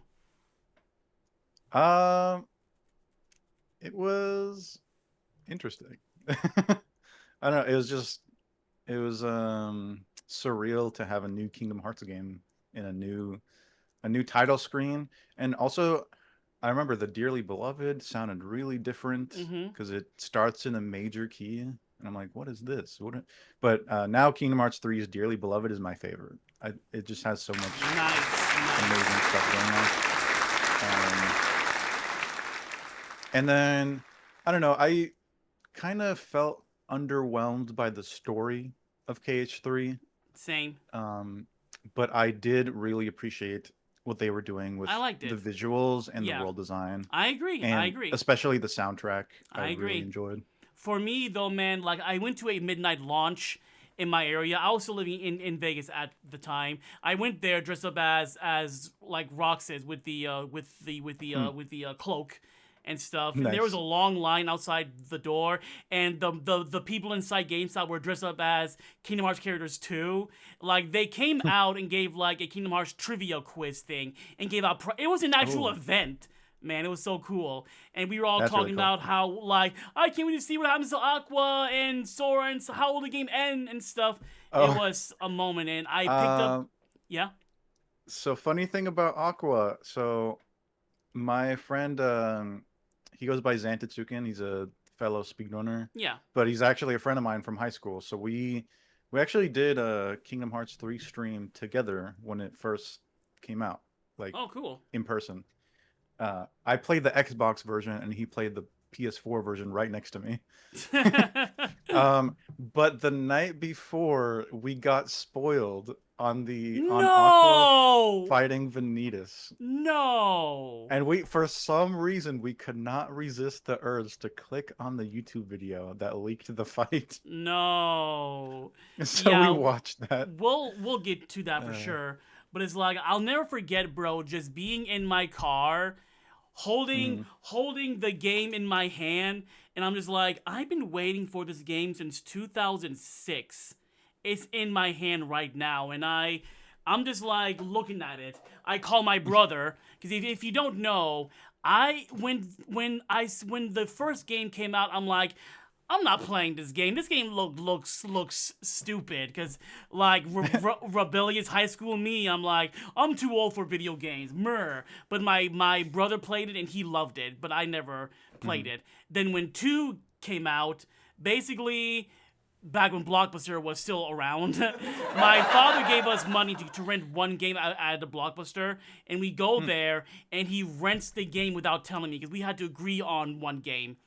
Speaker 5: It was interesting. I don't know. It was surreal to have a new Kingdom Hearts game in a new title screen, and also I remember the Dearly Beloved sounded really different because it starts in a major key, and I'm like, what is this? But now Kingdom Hearts 3's Dearly Beloved is my favorite. It just has so much amazing stuff going on. And then, I don't know, I kind of felt underwhelmed by the story of KH3.
Speaker 4: Same.
Speaker 5: But I did really appreciate what they were doing with the visuals and the world design.
Speaker 4: I agree. I agree.
Speaker 5: Especially the soundtrack.
Speaker 4: I agree.
Speaker 5: Really enjoyed.
Speaker 4: For me, though, man, like I went to a midnight launch in my area. I was still living in Vegas at the time. I went there dressed up as like Roxas with the cloak, and stuff. And there was a
Speaker 5: Nice.
Speaker 4: long line outside the door, and the people inside GameStop were dressed up as Kingdom Hearts characters too. Like they came out and gave like a Kingdom Hearts trivia quiz thing and gave out. It was an actual
Speaker 5: Oh,
Speaker 4: event. Man, it was so cool. And we were all
Speaker 5: that's really
Speaker 4: talking
Speaker 5: cool.
Speaker 4: about how, like, I can't wait to see what happens to Aqua and Sora and how will the game end and stuff. It
Speaker 5: Oh,
Speaker 4: was a moment, and I picked up,
Speaker 5: um,
Speaker 4: yeah,
Speaker 5: so funny thing about Aqua. So my friend, he goes by Xantatsuken. He's a fellow speedrunner,
Speaker 4: yeah.
Speaker 5: but he's actually a friend of mine from high school. So we actually did a Kingdom Hearts 3 stream together when it first came out, like
Speaker 4: Oh, cool.
Speaker 5: in person. I played the Xbox version and he played the PS4 version right next to me. But the night before, we got spoiled on Aqua
Speaker 4: No!
Speaker 5: fighting Vanitas.
Speaker 4: No!
Speaker 5: And for some reason, we could not resist the urge to click on the YouTube video that leaked the fight.
Speaker 4: No.
Speaker 5: So
Speaker 4: Yeah,
Speaker 5: we watched that.
Speaker 4: we'll get to that for
Speaker 5: Uh,
Speaker 4: sure. But it's like I'll never forget, bro, just being in my car,
Speaker 5: mhm.
Speaker 4: holding the game in my hand, and I'm just like, I've been waiting for this game since 2006. It's in my hand right now, and I'm just like looking at it. I call my brother because if you don't know, when the first game came out, I'm like, I'm not playing this game. This game looks stupid because like rebellious high school me, I'm like, I'm too old for video games. Myrrh. But my brother played it and he loved it, but I never played
Speaker 5: Mhm.
Speaker 4: it. Then when 2 came out, basically back when Blockbuster was still around, my father gave us money to rent one game at the Blockbuster, and we go there, and he rents the game without telling me because we had to agree on one game.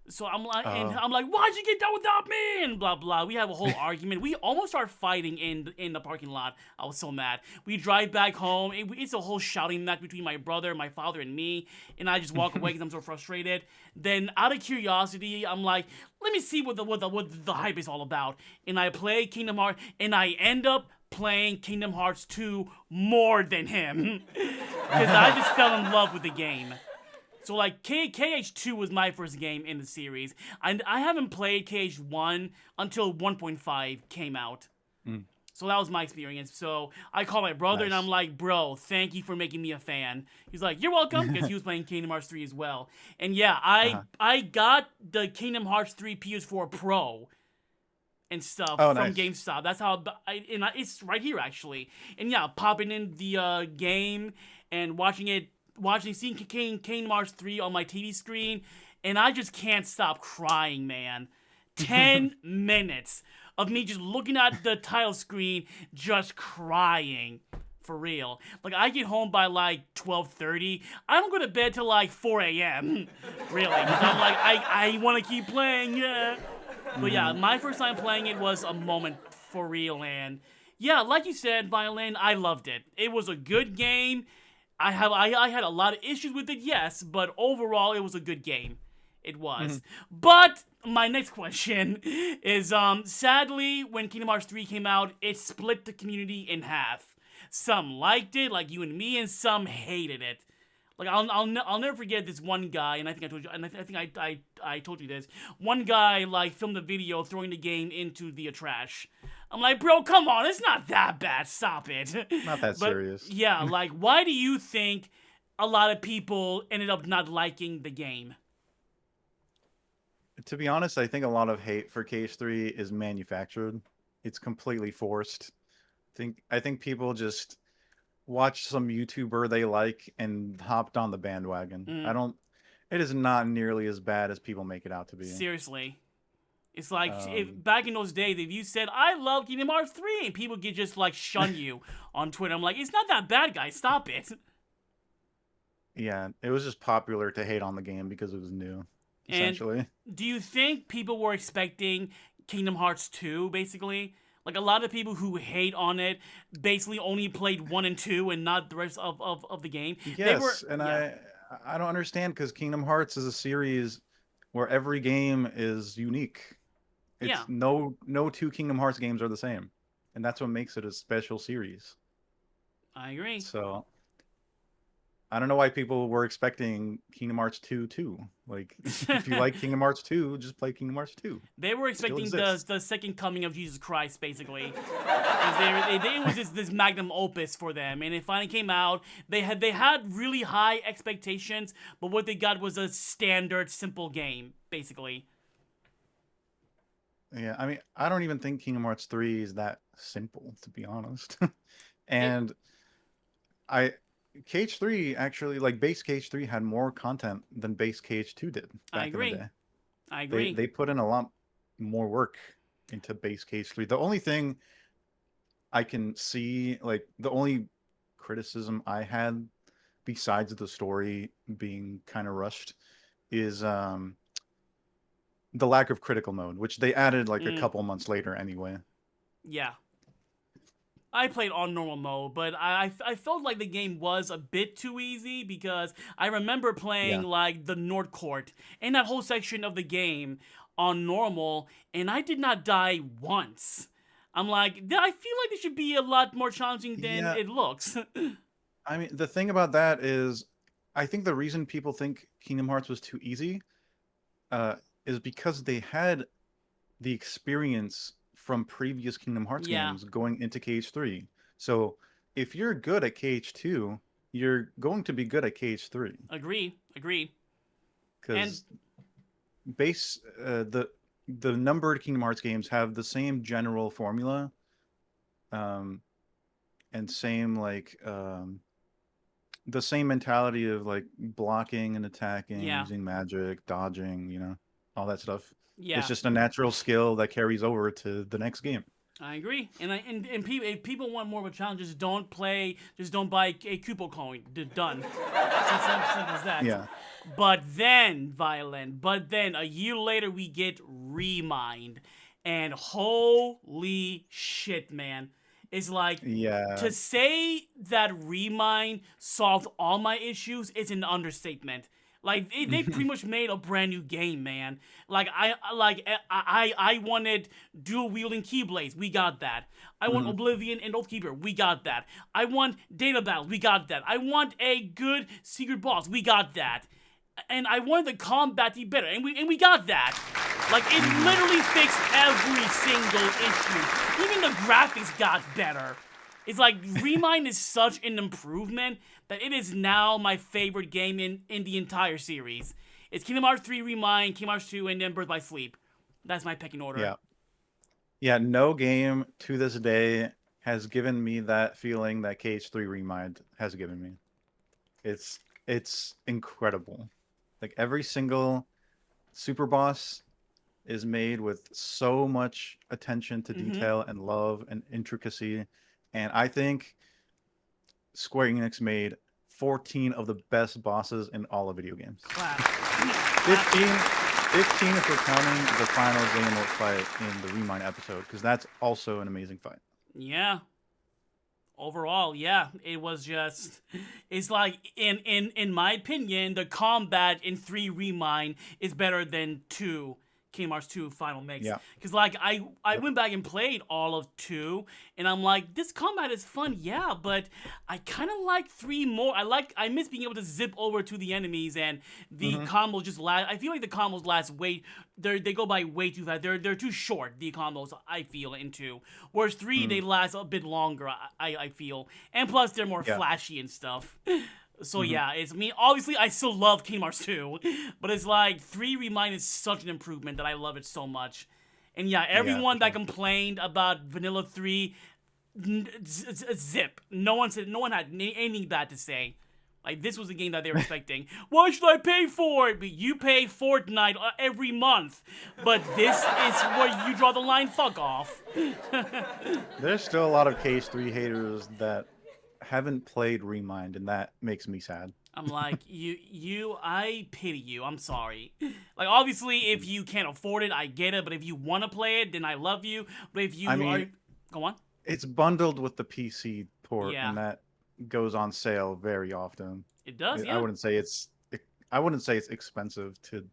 Speaker 4: So
Speaker 5: Oh.
Speaker 4: I'm like, why'd you get done without me? And blah blah. We have a whole argument. We almost start fighting in the parking lot. I was so mad. We drive back home. It's a whole shouting match between my brother, my father, and me. And I just walk away because I'm so frustrated. Then, out of curiosity, I'm like, let me see what the hype is all about. And I play Kingdom Hearts, and I end up playing Kingdom Hearts 2 more than him because I just fell in love with the game. So like KH2 was my first game in the series. I haven't played KH1 until 1.5 came out.
Speaker 5: Mm.
Speaker 4: So that was my experience. So I called my brother and I'm
Speaker 5: Nice.
Speaker 4: like, bro, thank you for making me a fan. He's like, you're welcome, because he was playing Kingdom Hearts 3 as well. And yeah,
Speaker 5: Uh-huh.
Speaker 4: I got the Kingdom Hearts 3 PS4 Pro and stuff
Speaker 5: Oh,
Speaker 4: from
Speaker 5: nice.
Speaker 4: GameStop. That's how it's right here actually. And yeah, popping in the game and seeing Kingdom Hearts 3 on my TV screen, and I just can't stop crying, man. 10 minutes of me just looking at the title screen, just crying. For real. Like, I get home by, like, 12:30. I don't go to bed till, like, 4 a.m. Really. 'Cause I'm like, I want to keep playing, yeah. But yeah, my first time playing it was a moment for real, and yeah, like you said, Violin, I loved it. It was a good game. I had a lot of issues with it, yes, but overall, it was a good game. It was. But my next question is, sadly, when Kingdom Hearts 3 came out, it split the community in half. Some liked it, like you and me, and some hated it. Like I'll never forget this one guy, and I think I told you, and I think I told you this. One guy like filmed a video throwing the game into the trash. I'm like, bro, come on, it's not that bad. Stop it.
Speaker 5: Not that
Speaker 4: But
Speaker 5: serious.
Speaker 4: yeah, like, why do you think a lot of people ended up not liking the game?
Speaker 5: To be honest, I think a lot of hate for KH3 is manufactured. It's completely forced. I think people just watched some YouTuber they like and hopped on the bandwagon.
Speaker 4: Mm.
Speaker 5: It is not nearly as bad as people make it out to be.
Speaker 4: Seriously. It's like, if
Speaker 5: Um,
Speaker 4: back in those days, if you said, I love Kingdom Hearts 3, and people could just, like, shun you on Twitter. I'm like, it's not that bad, guys. Stop it.
Speaker 5: yeah, it was just popular to hate on the game because it was new,
Speaker 4: And
Speaker 5: essentially.
Speaker 4: do you think people were expecting Kingdom Hearts 2, basically? Like, a lot of people who hate on it basically only played 1 and 2 and not the rest of the game.
Speaker 5: Yes, and
Speaker 4: Yeah.
Speaker 5: I don't understand because Kingdom Hearts is a series where every game is unique. It's
Speaker 4: Yeah.
Speaker 5: no two Kingdom Hearts games are the same, and that's what makes it a special series.
Speaker 4: I agree.
Speaker 5: So I don't know why people were expecting Kingdom Hearts 2 too. Like, if you like Kingdom Hearts 2, just play Kingdom Hearts 2.
Speaker 4: They were expecting the second coming of Jesus Christ, basically. 'Cause it was this magnum opus for them, and it finally came out. They had really high expectations, but what they got was a standard, simple game, basically.
Speaker 5: Yeah, I mean, I don't even think Kingdom Hearts 3 is that simple, to be honest. And KH3 actually, like base KH3 had more content than base KH2 did back in the day.
Speaker 4: I agree.
Speaker 5: They put in a lot more work into base KH3. The only thing I can see, like the only criticism I had besides the story being kind of rushed is the lack of critical mode, which they added like a couple months later anyway.
Speaker 4: Yeah. I played on normal mode, but I felt like the game was a bit too easy because I remember playing like the Nord Court and that whole section of the game on normal, and I did not die once. I'm like, I feel like this should be a lot more challenging than it looks.
Speaker 5: I mean, the thing about that is, I think the reason people think Kingdom Hearts was too easy is because they had the experience from previous Kingdom Hearts games going into KH3. So if you're good at KH2, you're going to be good at KH3.
Speaker 4: Agree.
Speaker 5: Because base the numbered Kingdom Hearts games have the same general formula, and same like the same mentality of like blocking and attacking, using magic, dodging, you know, all that stuff.
Speaker 4: Yeah.
Speaker 5: It's just a natural skill that carries over to the next game.
Speaker 4: I agree. And if people want more of a challenge, just don't buy a Kupo coin. Done. Simple as that.
Speaker 5: Yeah.
Speaker 4: But then, VIOLIN, a year later we get Remind. And holy shit, man. It's like, to say that Remind solved all my issues is an understatement. Like they pretty much made a brand new game, man. Like I wanted dual wielding keyblades, we got that. I want Oblivion and Oathkeeper, we got that. I want data battles, we got that. I want a good secret boss, we got that. And I wanted the combat to be better, and we got that. Like it literally fixed every single issue. Even the graphics got better. It's like Remind is such an improvement that it is now my favorite game in the entire series. It's Kingdom Hearts 3 Remind, Kingdom Hearts 2, and then Birth by Sleep. That's my pecking order.
Speaker 5: Yeah, no game to this day has given me that feeling that KH3 Remind has given me. It's incredible. Like every single super boss is made with so much attention to detail and love and intricacy. And I think Square Enix made 14 of the best bosses in all of video games.
Speaker 4: Wow.
Speaker 5: 15 if we're counting the final Xehanort fight in the Remind episode, because that's also an amazing fight.
Speaker 4: Yeah. Overall, yeah, it was just, it's like, in my opinion, the combat in 3 Remind is better than 2 Kingdom Hearts 2 Final Mix.
Speaker 5: Yeah.
Speaker 4: Because, like, I went back and played all of 2, and I'm like, this combat is fun, yeah, but I kind of like 3 more. I miss being able to zip over to the enemies, and the combos just last, I feel like the combos last they go by way too fast. They're too short, the combos, I feel, in 2. Whereas 3, they last a bit longer, I feel. And plus, they're more flashy and stuff. So yeah, obviously I still love Kingdom Hearts 2, but it's like 3 Remind is such an improvement that I love it so much. And yeah, everyone that complained about Vanilla 3, zip. No one had anything bad to say. Like, this was a game that they were expecting. Why should I pay for it? But you pay Fortnite every month. But this is where you draw the line. Fuck off.
Speaker 5: There's still a lot of KH3 haters that haven't played Remind, and that makes me sad.
Speaker 4: I'm like, I pity you. I'm sorry. Like, obviously, if you can't afford it, I get it. But if you want to play it, then I love you. But if you go on.
Speaker 5: It's bundled with the PC port, and that goes on sale very often.
Speaker 4: It does, yeah.
Speaker 5: I wouldn't say it's expensive to,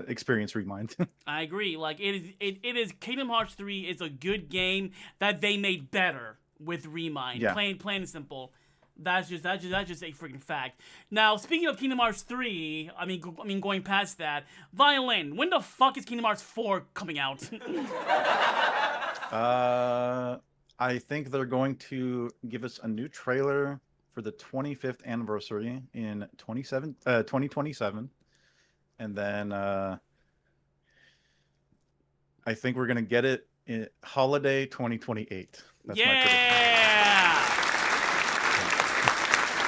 Speaker 5: experience Remind.
Speaker 4: I agree. Like, it is Kingdom Hearts 3 is a good game that they made better with Remind.
Speaker 5: Yeah.
Speaker 4: Plain and simple. That's just a freaking fact. Now, speaking of Kingdom Hearts 3, I mean going past that, Violin. When the fuck is Kingdom Hearts 4 coming out?
Speaker 5: I think they're going to give us a new trailer for the 25th anniversary in 2027, and then I think we're gonna get it in holiday 2028. That's my prediction.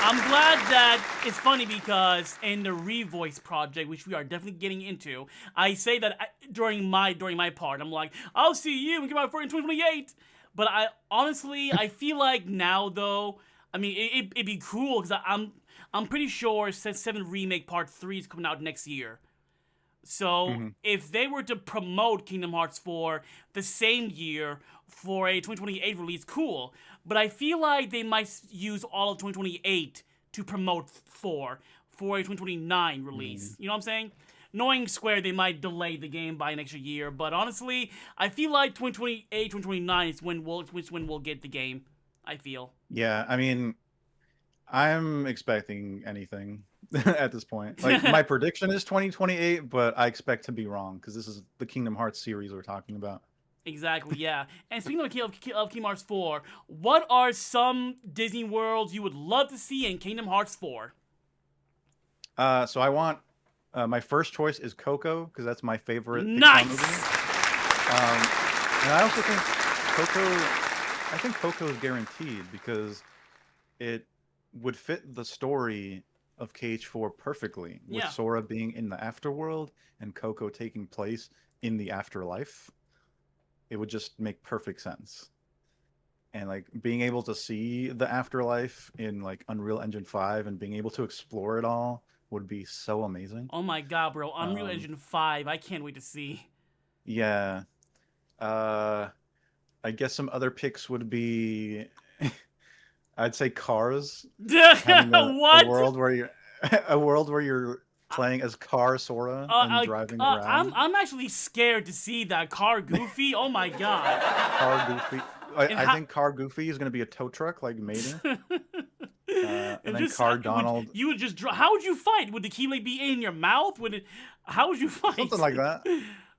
Speaker 4: I'm glad that it's funny because in the Revoice project, which we are definitely getting into, I say that during my part, I'm like, I'll see you when Kingdom Hearts 4 in 2028. But I honestly, I feel like now though, I mean, it'd be cool because I'm pretty sure 7 Remake Part 3 is coming out next year. So if they were to promote Kingdom Hearts 4 the same year for a 2028 release, cool. But I feel like they might use all of 2028 to promote 4 for a 2029 release. You know what I'm saying? Knowing Square, they might delay the game by an extra year. But honestly, I feel like 2028, 2029 is when we'll get the game. I feel.
Speaker 5: Yeah, I mean, I'm expecting anything at this point. Like, my prediction is 2028, but I expect to be wrong because this is the Kingdom Hearts series we're talking about.
Speaker 4: Exactly, yeah. And speaking of Kingdom Hearts 4, what are some Disney worlds you would love to see in Kingdom Hearts 4?
Speaker 5: So I want my first choice is Coco because that's my favorite
Speaker 4: Nice.
Speaker 5: Pixar movie. And I also think Coco is guaranteed because it would fit the story of KH4 perfectly, with Sora being in the afterworld and Coco taking place in the afterlife. It would just make perfect sense. And like being able to see the afterlife in like Unreal Engine 5 and being able to explore it all would be so amazing.
Speaker 4: Oh my god, bro. Unreal Engine 5. I can't wait to see.
Speaker 5: Yeah. I guess some other picks would be I'd say Cars.
Speaker 4: What?
Speaker 5: A world where you're playing as Car Sora and driving around.
Speaker 4: I'm actually scared to see that Car Goofy. Oh my god.
Speaker 5: Car Goofy. I think Car Goofy is going to be a tow truck like Maiden. And then Car Donald.
Speaker 4: You would just how would you fight? Would the keyblade be in your mouth? How would you fight?
Speaker 5: Something like that.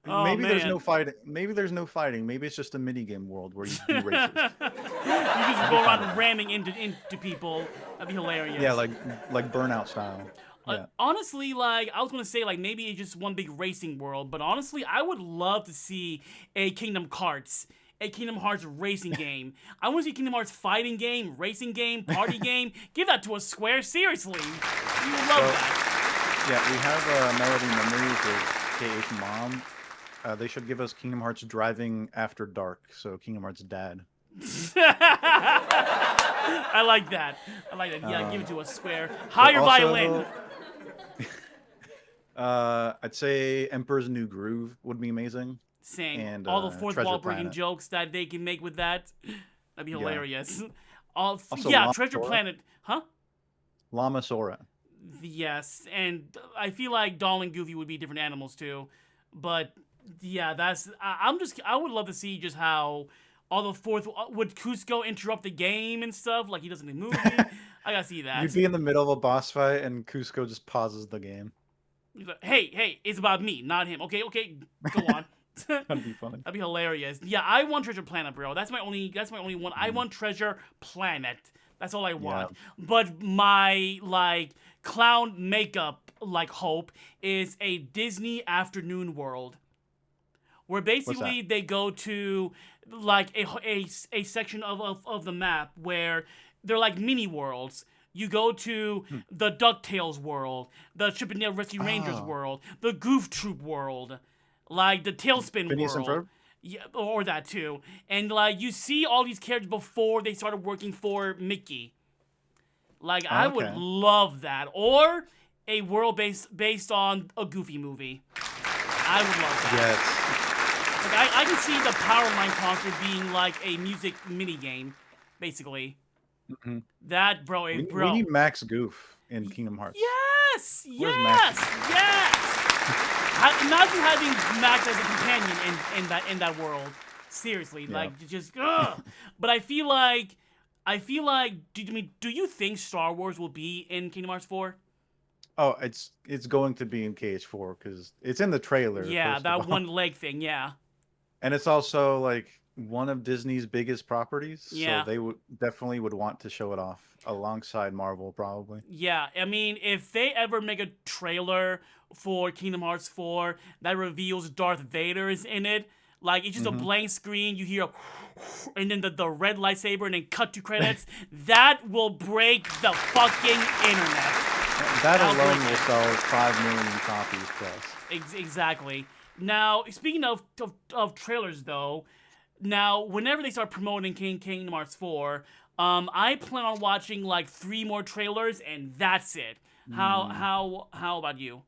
Speaker 4: Oh,
Speaker 5: Maybe
Speaker 4: man.
Speaker 5: there's no fighting. Maybe there's no fighting. Maybe it's just a minigame world where you do races.
Speaker 4: You just go around ramming into people. That'd be hilarious.
Speaker 5: Yeah, like Burnout style. Yeah.
Speaker 4: Honestly, like I was gonna say, like maybe it's just one big racing world, but honestly, I would love to see a Kingdom Hearts racing game. I want to see Kingdom Hearts fighting game, racing game, party game. Give that to us, Square. Seriously, you would love that.
Speaker 5: Yeah, we have Melody Memories with KH Mom. They should give us Kingdom Hearts Driving After Dark, so Kingdom Hearts Dad.
Speaker 4: I like that. Yeah, give it to us, Square. Hire Violin.
Speaker 5: I'd say Emperor's New Groove would be amazing.
Speaker 4: Same.
Speaker 5: And,
Speaker 4: all the fourth wall breaking
Speaker 5: Planet.
Speaker 4: jokes that they can make with that. That'd be hilarious.
Speaker 5: Also,
Speaker 4: Treasure
Speaker 5: Sora.
Speaker 4: Planet. Huh?
Speaker 5: Llama Sora.
Speaker 4: Yes, and I feel like Doll and Goofy would be different animals too. But yeah, I would love to see just how all the fourth would Cusco interrupt the game and stuff like he does in the movie. I gotta see that.
Speaker 5: You'd be in the middle of a boss fight and Cusco just pauses the game.
Speaker 4: He's like, hey, it's about me, not him. Okay, go on.
Speaker 5: That'd be funny.
Speaker 4: That'd be hilarious. Yeah, I want Treasure Planet, bro. That's my only one. I want Treasure Planet. That's all I want. Yeah. But my like clown makeup like hope is a Disney afternoon world. Where basically they go to like a section of the map where they're like mini worlds. You go to the DuckTales world, the Chip and Dale Rescue Rangers world, the Goof Troop world, like the Tailspin
Speaker 5: Phineas and
Speaker 4: world.
Speaker 5: Ferb?
Speaker 4: Yeah, or that too. And like you see all these characters before they started working for Mickey. Like I would love that. Or a world based on a Goofy movie. I would love that.
Speaker 5: Yes.
Speaker 4: Like I can see the Power Line concert being like a music mini game, basically.
Speaker 5: Mm-hmm.
Speaker 4: That bro.
Speaker 5: We need Max Goof in Kingdom Hearts.
Speaker 4: Yes.
Speaker 5: Max?
Speaker 4: Imagine having Max as a companion in that world. Seriously, like just. But I feel like I feel like, do you think Star Wars will be in Kingdom Hearts 4?
Speaker 5: Oh, it's going to be in KH4 because it's in the trailer,
Speaker 4: Yeah,
Speaker 5: first of
Speaker 4: that
Speaker 5: all.
Speaker 4: one leg thing, yeah.
Speaker 5: And it's also like one of Disney's biggest properties, so
Speaker 4: Yeah.
Speaker 5: they would definitely would want to show it off alongside Marvel, probably.
Speaker 4: Yeah, I mean, if they ever make a trailer for Kingdom Hearts 4 that reveals Darth Vader is in it, like it's just a
Speaker 5: Hmm.
Speaker 4: blank screen, you hear a and then the red lightsaber and then cut to credits, that will break the fucking internet.
Speaker 5: That
Speaker 4: That'll
Speaker 5: alone
Speaker 4: break
Speaker 5: will
Speaker 4: it.
Speaker 5: sell 5 million copies plus.
Speaker 4: Exactly. Now, speaking of trailers, though, now whenever they start promoting Kingdom Hearts 4, I plan on watching like 3 more trailers, and that's it.
Speaker 5: Mm.
Speaker 4: How about you?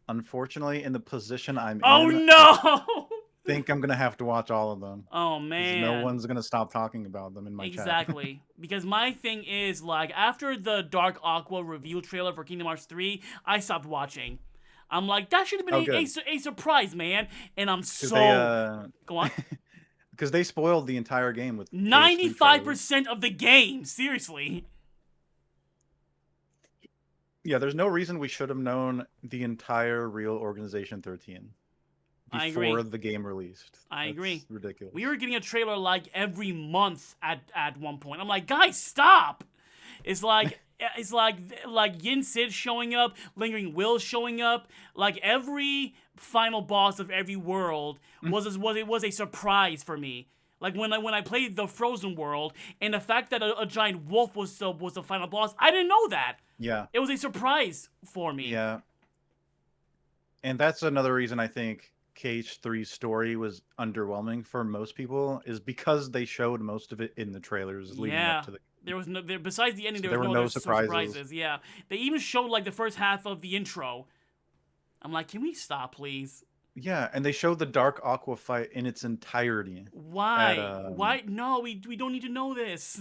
Speaker 5: Unfortunately, in the position I'm
Speaker 4: Oh
Speaker 5: in, I
Speaker 4: no!
Speaker 5: think I'm gonna have to watch all of them
Speaker 4: Oh
Speaker 5: because no
Speaker 4: man.
Speaker 5: one's gonna stop talking about them in my chat.
Speaker 4: Exactly. Because my thing is, like, after the Dark Aqua reveal trailer for Kingdom Hearts 3, I stopped watching. I'm like, that should have been
Speaker 5: Oh,
Speaker 4: a
Speaker 5: good.
Speaker 4: surprise, man. And I'm
Speaker 5: Because they
Speaker 4: so. Go on.
Speaker 5: because they spoiled the entire game with KH3 trailers.
Speaker 4: 95% of the game. Seriously.
Speaker 5: Yeah, there's no reason we should have known the entire real Organization 13
Speaker 4: I
Speaker 5: before
Speaker 4: agree.
Speaker 5: the game released.
Speaker 4: I
Speaker 5: That's
Speaker 4: agree.
Speaker 5: ridiculous.
Speaker 4: We were getting a trailer like every month at one point. I'm like, guys, stop! It's like it's like Yin Sid showing up, Lingering Will showing up. Like every final boss of every world was a surprise for me. Like when I played the Frozen world, and the fact that a giant wolf was the final boss, I didn't know that.
Speaker 5: Yeah,
Speaker 4: It was a surprise for me.
Speaker 5: yeah. And that's another reason I think KH3's story was underwhelming for most people is because they showed most of it in the trailers leading up
Speaker 4: Yeah.
Speaker 5: to the
Speaker 4: There was no there besides the ending.
Speaker 5: so
Speaker 4: There
Speaker 5: there
Speaker 4: was
Speaker 5: were
Speaker 4: no
Speaker 5: no
Speaker 4: other
Speaker 5: surprises.
Speaker 4: surprises. Yeah, they even showed like the first half of the intro. I'm like, can we stop, please?
Speaker 5: Yeah, and they showed the Dark Aqua fight in its entirety at
Speaker 4: Why? Why? No, we don't need to know this.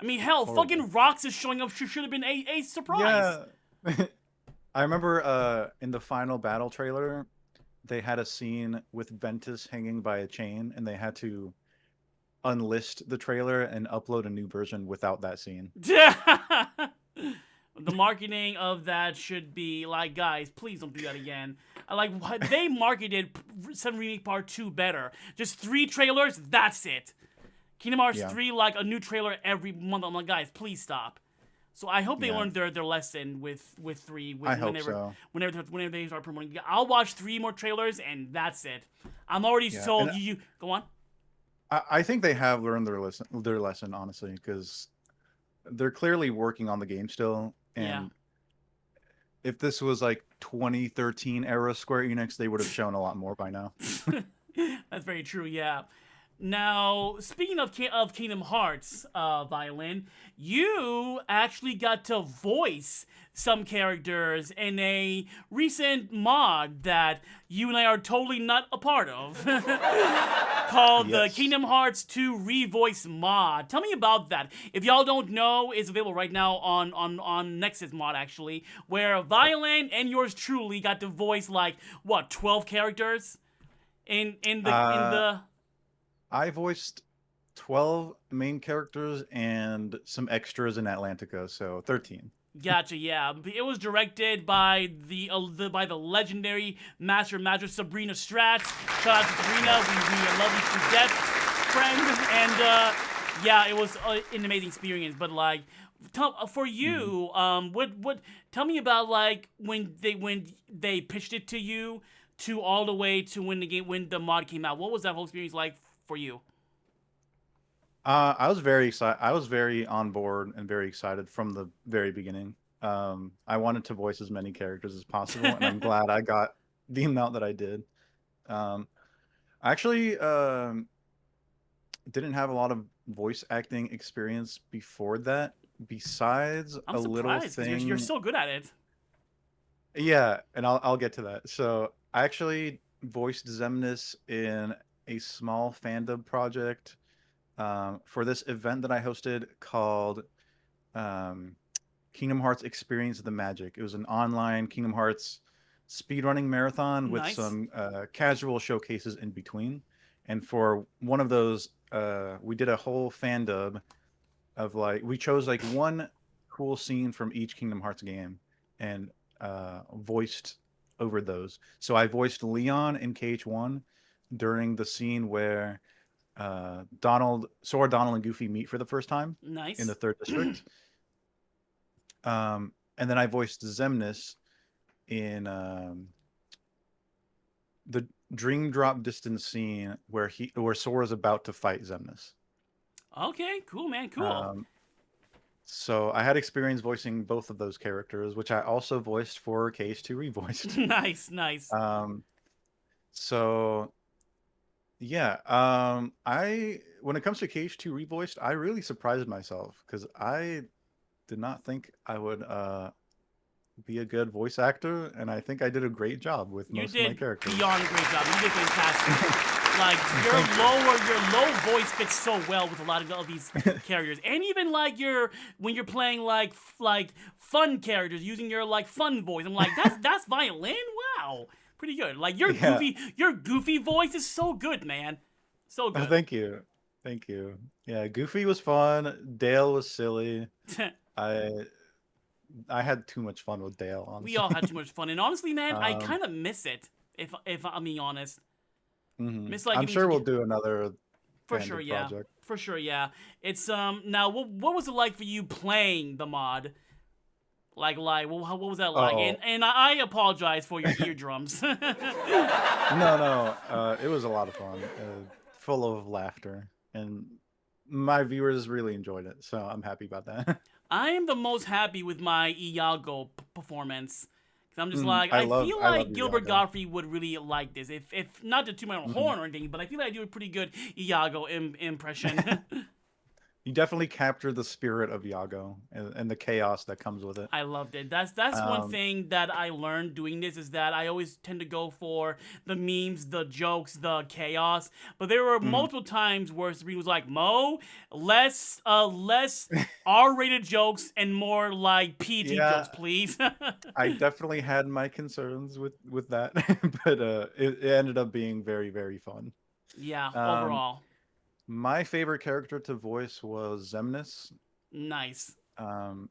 Speaker 4: I mean, hell,
Speaker 5: horrible.
Speaker 4: fucking Rox is showing up. Should have been a surprise.
Speaker 5: Yeah. I remember in the final battle trailer, they had a scene with Ventus hanging by a chain, and they had to unlist the trailer and upload a new version without that scene.
Speaker 4: The marketing of that should be like, guys, please don't do that again. Like, they marketed Seven Remake Part 2 better. Just 3 trailers, that's it. Kingdom Hearts
Speaker 5: Yeah.
Speaker 4: 3, like a new trailer every month. I'm like, guys, please stop. So I hope they
Speaker 5: Yeah.
Speaker 4: learned their lesson with 3.
Speaker 5: I hope so.
Speaker 4: Whenever they start promoting, I'll watch 3 more trailers and that's it. I'm already
Speaker 5: Yeah,
Speaker 4: sold.
Speaker 5: and
Speaker 4: You go on.
Speaker 5: I think they have learned their lesson, honestly, because they're clearly working on the game still. And
Speaker 4: Yeah.
Speaker 5: if this was like 2013 era Square Enix, they would have shown a lot more by now.
Speaker 4: That's very true. Yeah. Now, speaking of Kingdom Hearts, Violin, you actually got to voice some characters in a recent mod that you and I are totally not a part of, called the
Speaker 5: Yes.
Speaker 4: Kingdom Hearts 2 Revoice mod. Tell me about that. If y'all don't know, it's available right now on Nexus mod, actually, where Violin and yours truly got to voice like what 12 characters in the.
Speaker 5: I voiced 12 main characters and some extras in Atlantica, so 13.
Speaker 4: Gotcha. Yeah, it was directed by the legendary Master Sabrina Stratz. Shout out to Sabrina. We love you to death, friend. And yeah, it was an amazing experience. But like, for you, tell me about like when they pitched it to you to all the way to when the mod came out. What was that whole experience like for you?
Speaker 5: I was very excited. I was very on board and very excited from the very beginning. I wanted to voice as many characters as possible, and I'm glad I got the amount that I did. I actually didn't have a lot of voice acting experience before that, besides
Speaker 4: I'm
Speaker 5: a little
Speaker 4: surprised 'cause
Speaker 5: thing.
Speaker 4: you're so good at it.
Speaker 5: Yeah, and I'll get to that. So I actually voiced Zemnis in a small fandom project for this event that I hosted called Kingdom Hearts Experience the Magic. It was an online Kingdom Hearts speedrunning marathon with
Speaker 4: Nice.
Speaker 5: some casual showcases in between. And for one of those we did a whole fan dub of like we chose like one cool scene from each Kingdom Hearts game and voiced over those. So I voiced Leon in KH1 during the scene where Sora, Donald, and Goofy meet for the first time
Speaker 4: Nice.
Speaker 5: in the third district. And then I voiced Xemnas in the Dream Drop Distance scene where Sora's about to fight Xemnas.
Speaker 4: Okay, cool, man, cool.
Speaker 5: So I had experience voicing both of those characters, which I also voiced for KH2 Revoiced.
Speaker 4: Nice, nice.
Speaker 5: So yeah, when it comes to KH2 Revoiced, I really surprised myself because I did not think I would be a good voice actor, and I think I did a great job with most of my characters.
Speaker 4: Beyond a great job. You did fantastic. Like your low voice fits so well with a lot of these characters, and even like when you're playing like fun characters using your like fun voice. I'm like, that's violin. Wow, pretty good. Like your goofy voice is so good, man. So good.
Speaker 5: Oh, thank you. Yeah, Goofy was fun. Dale was silly. I had too much fun with Dale, honestly.
Speaker 4: We all had too much fun, and honestly, man, I kind of miss it. If I'm being honest, miss like
Speaker 5: I'm sure we'll do another
Speaker 4: for sure. Yeah,
Speaker 5: project.
Speaker 4: for sure. Yeah, it's now. What was it like for you playing the mod? Like, what was that like?
Speaker 5: Oh.
Speaker 4: And I apologize for your eardrums.
Speaker 5: No, it was a lot of fun, full of laughter, and my viewers really enjoyed it, so I'm happy about that.
Speaker 4: I am the most happy with my Iago performance. Cause I'm just like, I feel
Speaker 5: I
Speaker 4: like
Speaker 5: love
Speaker 4: Gilbert
Speaker 5: Iago.
Speaker 4: Godfrey would really like this. If not to toot my own horn or anything, but I feel like I do a pretty good Iago impression.
Speaker 5: You definitely captured the spirit of Iago and the chaos that comes with it.
Speaker 4: I loved it. That's one thing that I learned doing this is that I always tend to go for the memes, the jokes, the chaos. But there were multiple times where Sabrina was like, "Mo, less R-rated jokes and more like PG jokes, please."
Speaker 5: I definitely had my concerns with that, but it ended up being very, very fun.
Speaker 4: Yeah, overall.
Speaker 5: My favorite character to voice was Xemnas.
Speaker 4: Nice.
Speaker 5: And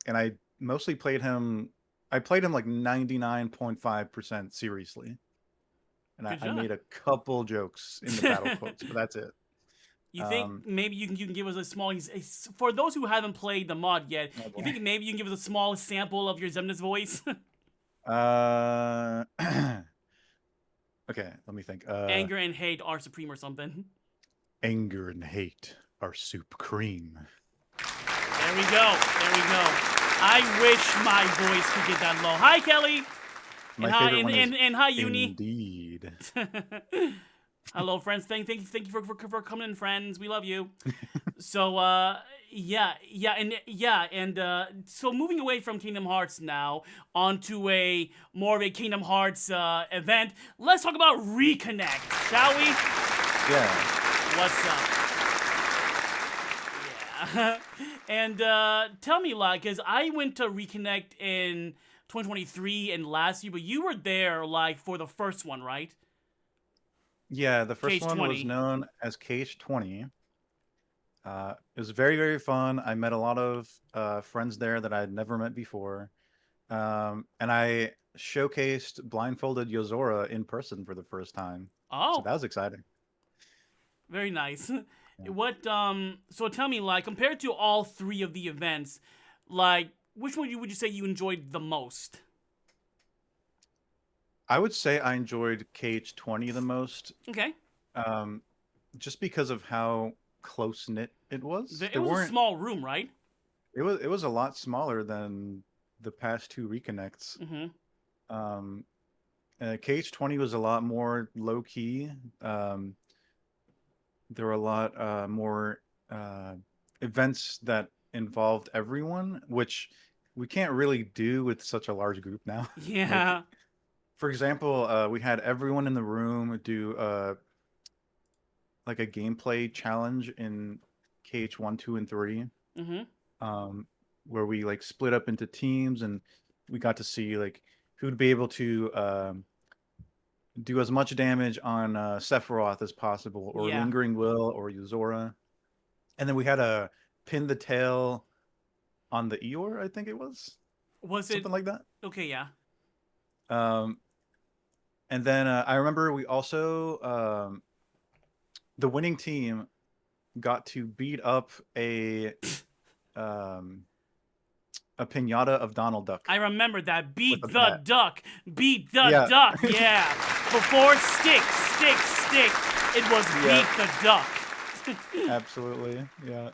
Speaker 5: I mostly played him. I played him like 99.5% seriously. And I made a couple jokes in the battle quotes, but that's it.
Speaker 4: You think maybe you can give us a small, for those who haven't played the mod yet, you think maybe you can give us a small sample of your Xemnas voice?
Speaker 5: Okay, let me think.
Speaker 4: Anger and hate are supreme or something.
Speaker 5: Anger and hate are supreme.
Speaker 4: There we go. I wish my voice could get that low. Hi, Kelly.
Speaker 5: My favorite one is
Speaker 4: and hi, Uni.
Speaker 5: Indeed.
Speaker 4: Hello, friends. Thank you for coming in, friends. We love you. So, so moving away from Kingdom Hearts now onto a more of a Kingdom Hearts event. Let's talk about Reconnect, shall we?
Speaker 5: Yeah.
Speaker 4: What's up? Yeah. And tell me, like, because I went to Reconnect in 2023 and last year, but you were there like for the first one, right?
Speaker 5: Yeah, the first one was
Speaker 4: KH20.
Speaker 5: known as KH20. It was very, very fun. I met a lot of friends there that I had never met before. And I showcased Blindfolded Yozora in person for the first time.
Speaker 4: Oh.
Speaker 5: So that was exciting.
Speaker 4: Very nice. What so tell me, like, compared to all three of the events, like, which one would you say you enjoyed the most?
Speaker 5: I would say I enjoyed KH20 the most.
Speaker 4: Okay.
Speaker 5: Just because of how close knit it was.
Speaker 4: It was a small room, right?
Speaker 5: It was a lot smaller than the past two reconnects. KH20 was a lot more low key. There were a lot more events that involved everyone, which we can't really do with such a large group now.
Speaker 4: Yeah.
Speaker 5: Like, for example, we had everyone in the room do like a gameplay challenge in KH1, 2, and 3. Where we like split up into teams and we got to see like who'd be able to do as much damage on Sephiroth as possible, or
Speaker 4: Yeah.
Speaker 5: Lingering Will, or Yuzora. And then we had a pin the tail on the Eeyore, I think it was.
Speaker 4: Was it
Speaker 5: Something like that.
Speaker 4: okay? Yeah.
Speaker 5: Um, and then I remember we also, the winning team got to beat up um, a pinata of Donald Duck.
Speaker 4: I remember that. Beat
Speaker 5: With
Speaker 4: the
Speaker 5: the bat.
Speaker 4: duck. Beat the
Speaker 5: Yeah.
Speaker 4: duck. Yeah. Before stick. It was
Speaker 5: Yeah.
Speaker 4: beat the duck.
Speaker 5: Absolutely, yeah.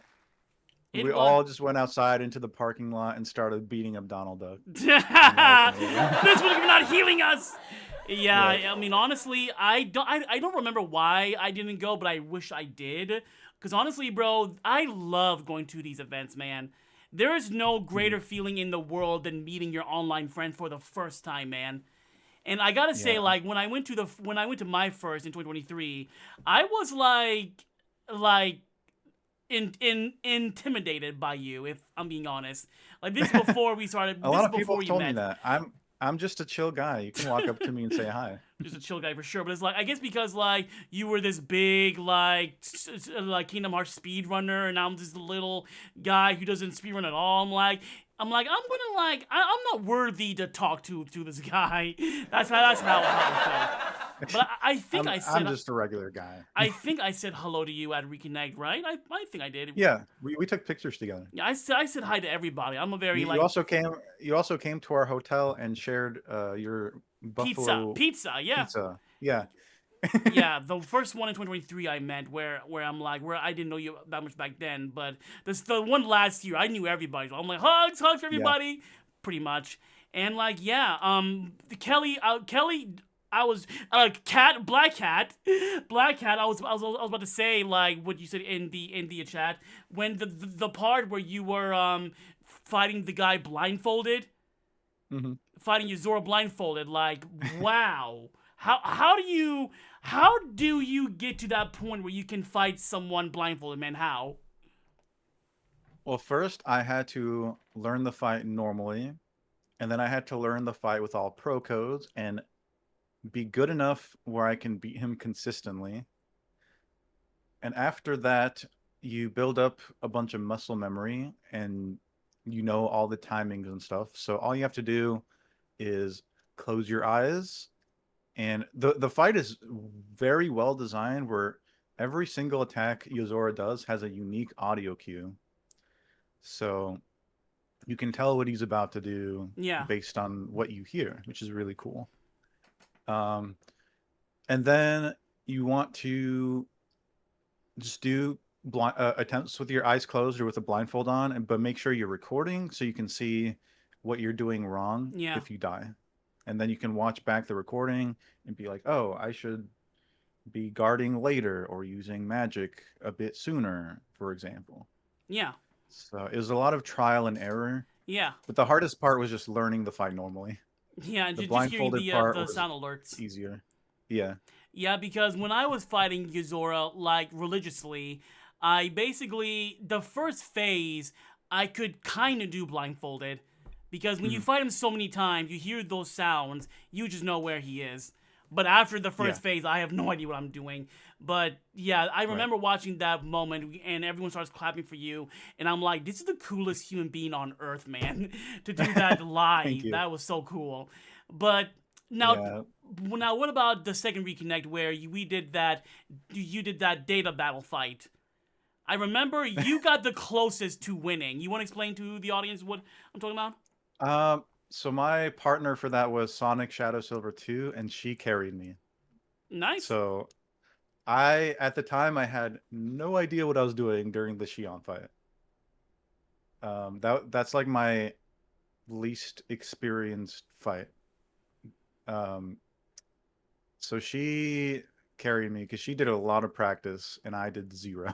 Speaker 4: It
Speaker 5: We
Speaker 4: was-
Speaker 5: all just went outside into the parking lot and started beating up Donald Duck.
Speaker 4: This was you're not healing us. Yeah,
Speaker 5: Right.
Speaker 4: I mean, honestly, I don't remember why I didn't go, but I wish I did. Because honestly, bro, I love going to these events, man. There is no greater feeling in the world than meeting your online friend for the first time, man. And I gotta say,
Speaker 5: Yeah.
Speaker 4: like when I went to my first in 2023, I was like intimidated by you, if I'm being honest. Like this is before we started.
Speaker 5: A lot of
Speaker 4: this is
Speaker 5: people
Speaker 4: before
Speaker 5: have
Speaker 4: you
Speaker 5: told
Speaker 4: met.
Speaker 5: me that. I'm just a chill guy. You can walk up to me and say hi.
Speaker 4: Just a chill guy for sure, but it's like I guess because like you were this big like Kingdom Hearts speedrunner, and I'm this little guy who doesn't speedrun at all. I'm not worthy to talk to this guy. That's how I felt. But I think I said
Speaker 5: I'm just a regular guy.
Speaker 4: I think I said hello to you at Reconnect, right? I think I did.
Speaker 5: Yeah, we took pictures together.
Speaker 4: Yeah, I said hi to everybody. I'm a very
Speaker 5: You also came to our hotel and shared your buffalo
Speaker 4: pizza, yeah.
Speaker 5: pizza. Yeah.
Speaker 4: Yeah, the first one in 2023 I met where I didn't know you that much back then, but the one last year I knew everybody. So I'm like hugs for everybody, pretty much. And like Kelly, I was Black Cat. I was about to say like what you said in the chat when the part where you were fighting the guy blindfolded, fighting Yuzora blindfolded. Like wow, how do you get to that point where you can fight someone blindfolded, man? How?
Speaker 5: Well, first I had to learn the fight normally, and then I had to learn the fight with all pro codes and be good enough where I can beat him consistently. And after that, you build up a bunch of muscle memory and you know all the timings and stuff. So all you have to do is close your eyes. And the fight is very well designed where every single attack Yozora does has a unique audio cue. So you can tell what he's about to do based on what you hear, which is really cool. And then you want to just do attempts with your eyes closed or with a blindfold on, but make sure you're recording so you can see what you're doing wrong if you die. And then you can watch back the recording and be like, oh, I should be guarding later or using magic a bit sooner, for example.
Speaker 4: Yeah.
Speaker 5: So it was a lot of trial and error.
Speaker 4: Yeah.
Speaker 5: But the hardest part was just learning the fight normally.
Speaker 4: Yeah, and
Speaker 5: The
Speaker 4: just hearing
Speaker 5: blindfolded part
Speaker 4: the
Speaker 5: was
Speaker 4: sound alerts.
Speaker 5: easier. Yeah.
Speaker 4: Yeah, because when I was fighting Yuzora, like, religiously, I basically, the first phase, I could kind of do blindfolded. Because when you fight him so many times, you hear those sounds, you just know where he is. But after the first phase, I have no idea what I'm doing. But yeah, I remember watching that moment, and everyone starts clapping for you, and I'm like, this is the coolest human being on earth, man, to do that live. That was so cool. But now, what about the second Reconnect where you did that data battle fight? I remember you got the closest to winning. You want to explain to the audience what I'm talking about?
Speaker 5: So my partner for that was Sonic Shadow Silver 2, and she carried me.
Speaker 4: Nice.
Speaker 5: So at the time, I had no idea what I was doing during the Shion fight. That's like my least experienced fight. So she carried me because she did a lot of practice and I did zero.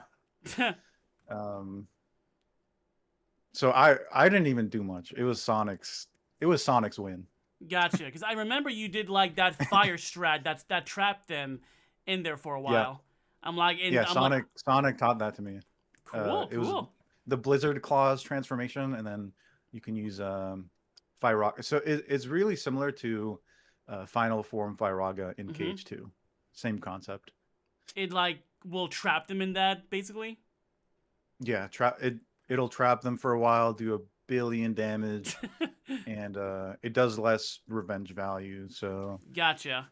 Speaker 5: So I didn't even do much. It was Sonic's win.
Speaker 4: Gotcha. Because I remember you did like that fire strat that trapped them in there for a while. I'm like,
Speaker 5: Sonic taught that to me.
Speaker 4: Cool.
Speaker 5: It was the Blizzard Claws transformation, and then you can use Fire Rock. So it's really similar to final form Firaga in Cage 2. Same concept.
Speaker 4: It like will trap them in that basically.
Speaker 5: Yeah, it'll trap them for a while, do 1 billion damage, and it does less revenge value, so
Speaker 4: Gotcha.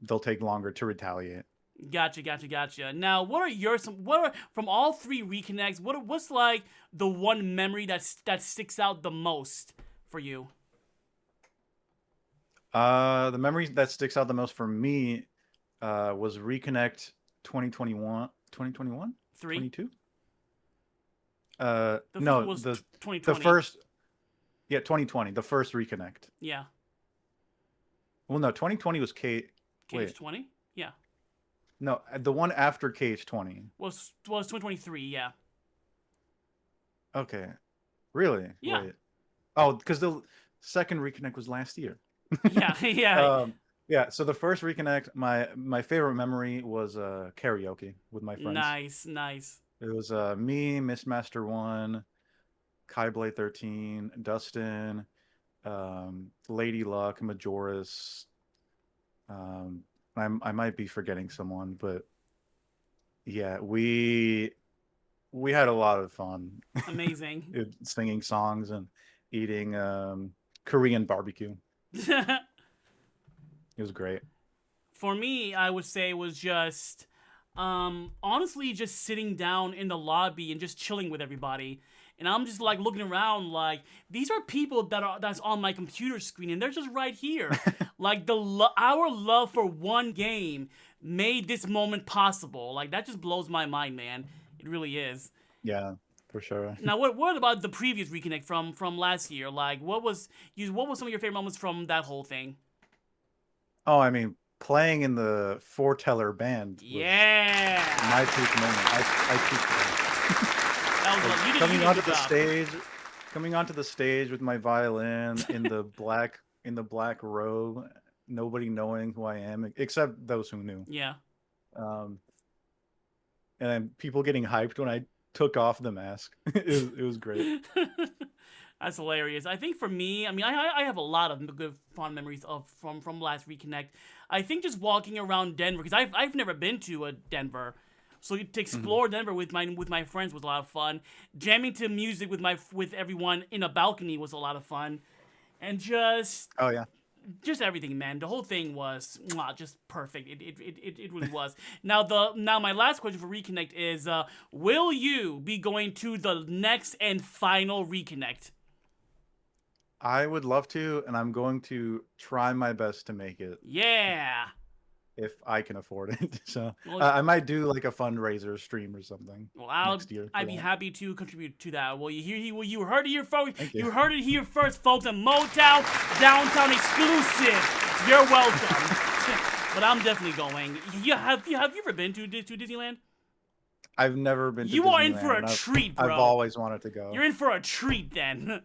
Speaker 5: they'll take longer to retaliate.
Speaker 4: Gotcha. Now, what are from all 3 reconnects? What's like the one memory that sticks out the most for you?
Speaker 5: The memory that sticks out the most for me was Reconnect 2021, 2021,
Speaker 4: 3?
Speaker 5: 22.
Speaker 4: The
Speaker 5: No,
Speaker 4: was
Speaker 5: the
Speaker 4: 2020.
Speaker 5: the first, 2020, the first Reconnect.
Speaker 4: Yeah.
Speaker 5: Well, no, 2020 was
Speaker 4: Cage
Speaker 5: wait,
Speaker 4: 20. Yeah.
Speaker 5: no, the one after Cage 20.
Speaker 4: Was 2023. Yeah.
Speaker 5: Okay, really?
Speaker 4: Yeah.
Speaker 5: Wait. Oh, because the second Reconnect was last year.
Speaker 4: Yeah. Yeah.
Speaker 5: Yeah. So the first Reconnect, my favorite memory was karaoke with my friends.
Speaker 4: Nice.
Speaker 5: It was me, Mistmaster 1, Kai Blade 13, Dustin, Lady Luck, Majoris. I might be forgetting someone, but yeah, we had a lot of fun
Speaker 4: Amazing.
Speaker 5: singing songs and eating Korean barbecue. It was great.
Speaker 4: For me, I would say it was just honestly just sitting down in the lobby and just chilling with everybody. And I'm just like looking around like these are people that's on my computer screen and they're just right here. Like our love for one game made this moment possible. Like that just blows my mind, man. It really is.
Speaker 5: Yeah, for sure.
Speaker 4: Now, what about the previous Reconnect from last year? Like, what was some of your favorite moments from that whole thing?
Speaker 5: Oh, I mean, playing in the Foreteller band was my peak moment. I peaked there.
Speaker 4: That was like, you
Speaker 5: coming
Speaker 4: did
Speaker 5: onto
Speaker 4: a
Speaker 5: the
Speaker 4: good job.
Speaker 5: stage, coming onto the stage with my violin in the black robe, nobody knowing who I am except those who knew.
Speaker 4: Yeah.
Speaker 5: And then people getting hyped when I took off the mask. It was great.
Speaker 4: That's hilarious. I think for me, I mean, I have a lot of good fond memories from last Reconnect. I think just walking around Denver because I've never been to a Denver, so to explore Denver with my friends was a lot of fun. Jamming to music with everyone in a balcony was a lot of fun, and just everything, man. The whole thing was just perfect. It really was. Now my last question for Reconnect is: will you be going to the next and final Reconnect?
Speaker 5: I would love to, and I'm going to try my best to make it.
Speaker 4: Yeah.
Speaker 5: If I can afford it. So
Speaker 4: Well,
Speaker 5: I might do like a fundraiser stream or something next year.
Speaker 4: I'd be happy to contribute to that. Well, you heard it here, folks.
Speaker 5: Thank you.
Speaker 4: You heard it here first, folks. A MOTOWN Downtown exclusive. You're welcome. But I'm definitely going. Have you ever been to Disneyland?
Speaker 5: I've never been to
Speaker 4: You are in
Speaker 5: Disneyland,
Speaker 4: for a
Speaker 5: and
Speaker 4: treat, bro.
Speaker 5: I've always wanted to go.
Speaker 4: You're in for a treat then.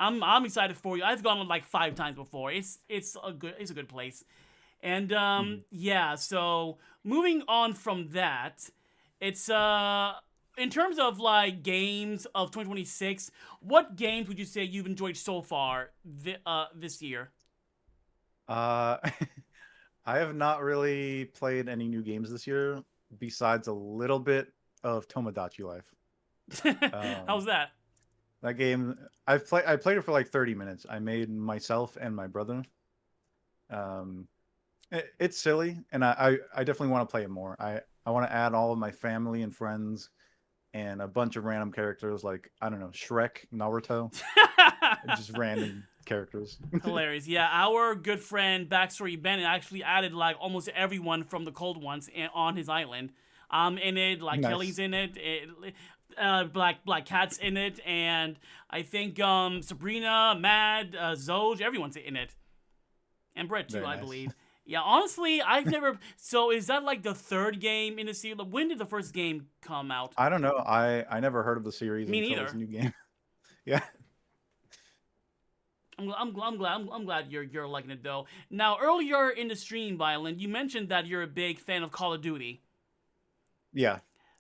Speaker 4: I'm excited for you. I've gone like 5 times before. It's a good place. And yeah, so moving on from that, it's in terms of like games of 2026, what games would you say you've enjoyed so far this year?
Speaker 5: I have not really played any new games this year besides a little bit of Tomodachi Life.
Speaker 4: How's that?
Speaker 5: That game, I played it for like 30 minutes. I made myself and my brother. It's silly, and I definitely want to play it more. I want to add all of my family and friends and a bunch of random characters like, I don't know, Shrek, Naruto. Just random characters.
Speaker 4: Hilarious. Yeah, our good friend Backstory Bennett actually added like almost everyone from the Cold Ones on his island. I'm in it, like
Speaker 5: Nice.
Speaker 4: Kelly's in it, Black Cat's in it, and I think Sabrina, Mad, Zoj, everyone's in it. And Brett too,
Speaker 5: Very
Speaker 4: I
Speaker 5: nice.
Speaker 4: believe. Yeah, honestly, I've never. So is that like the 3rd game in the series? When did the first game come out?
Speaker 5: I don't know. I never heard of the series
Speaker 4: Me
Speaker 5: until
Speaker 4: neither.
Speaker 5: this new game. Yeah.
Speaker 4: I'm glad you're liking it though. Now earlier in the stream, Violin, you mentioned that you're a big fan of Call of Duty.
Speaker 5: Yeah.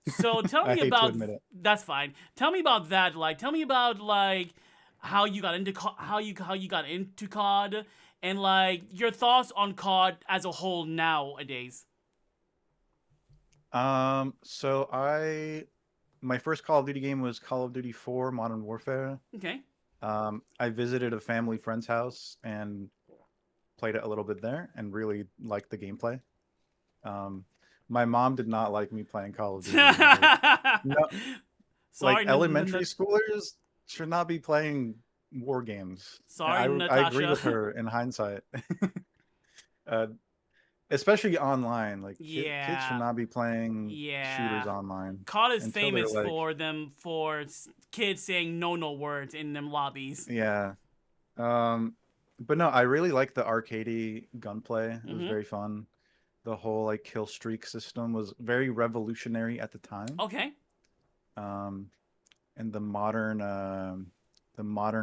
Speaker 4: So tell
Speaker 5: I
Speaker 4: me
Speaker 5: hate to
Speaker 4: about
Speaker 5: admit it.
Speaker 4: that's fine. Tell me about that. Like, tell me about like how you got into how you got into COD, and like your thoughts on COD as a whole nowadays.
Speaker 5: So my first Call of Duty game was Call of Duty 4 Modern Warfare.
Speaker 4: Okay.
Speaker 5: I visited a family friend's house and played it a little bit there and really liked the gameplay. My mom did not like me playing Call of Duty. No,
Speaker 4: Sorry,
Speaker 5: like elementary schoolers should not be playing war games.
Speaker 4: Sorry,
Speaker 5: I agree with
Speaker 4: Natasha.
Speaker 5: her in hindsight. uh, Especially online, like kids should
Speaker 4: Yeah.
Speaker 5: not be playing
Speaker 4: Yeah.
Speaker 5: shooters online
Speaker 4: COD is
Speaker 5: until they're
Speaker 4: famous
Speaker 5: like,
Speaker 4: for kids saying no words in them lobbies.
Speaker 5: yeah. But no, I really like the arcadey gunplay. It was
Speaker 4: Mm-hmm.
Speaker 5: very fun. The whole like kill streak system was very revolutionary at the time.
Speaker 4: Okay.
Speaker 5: Um, and the modern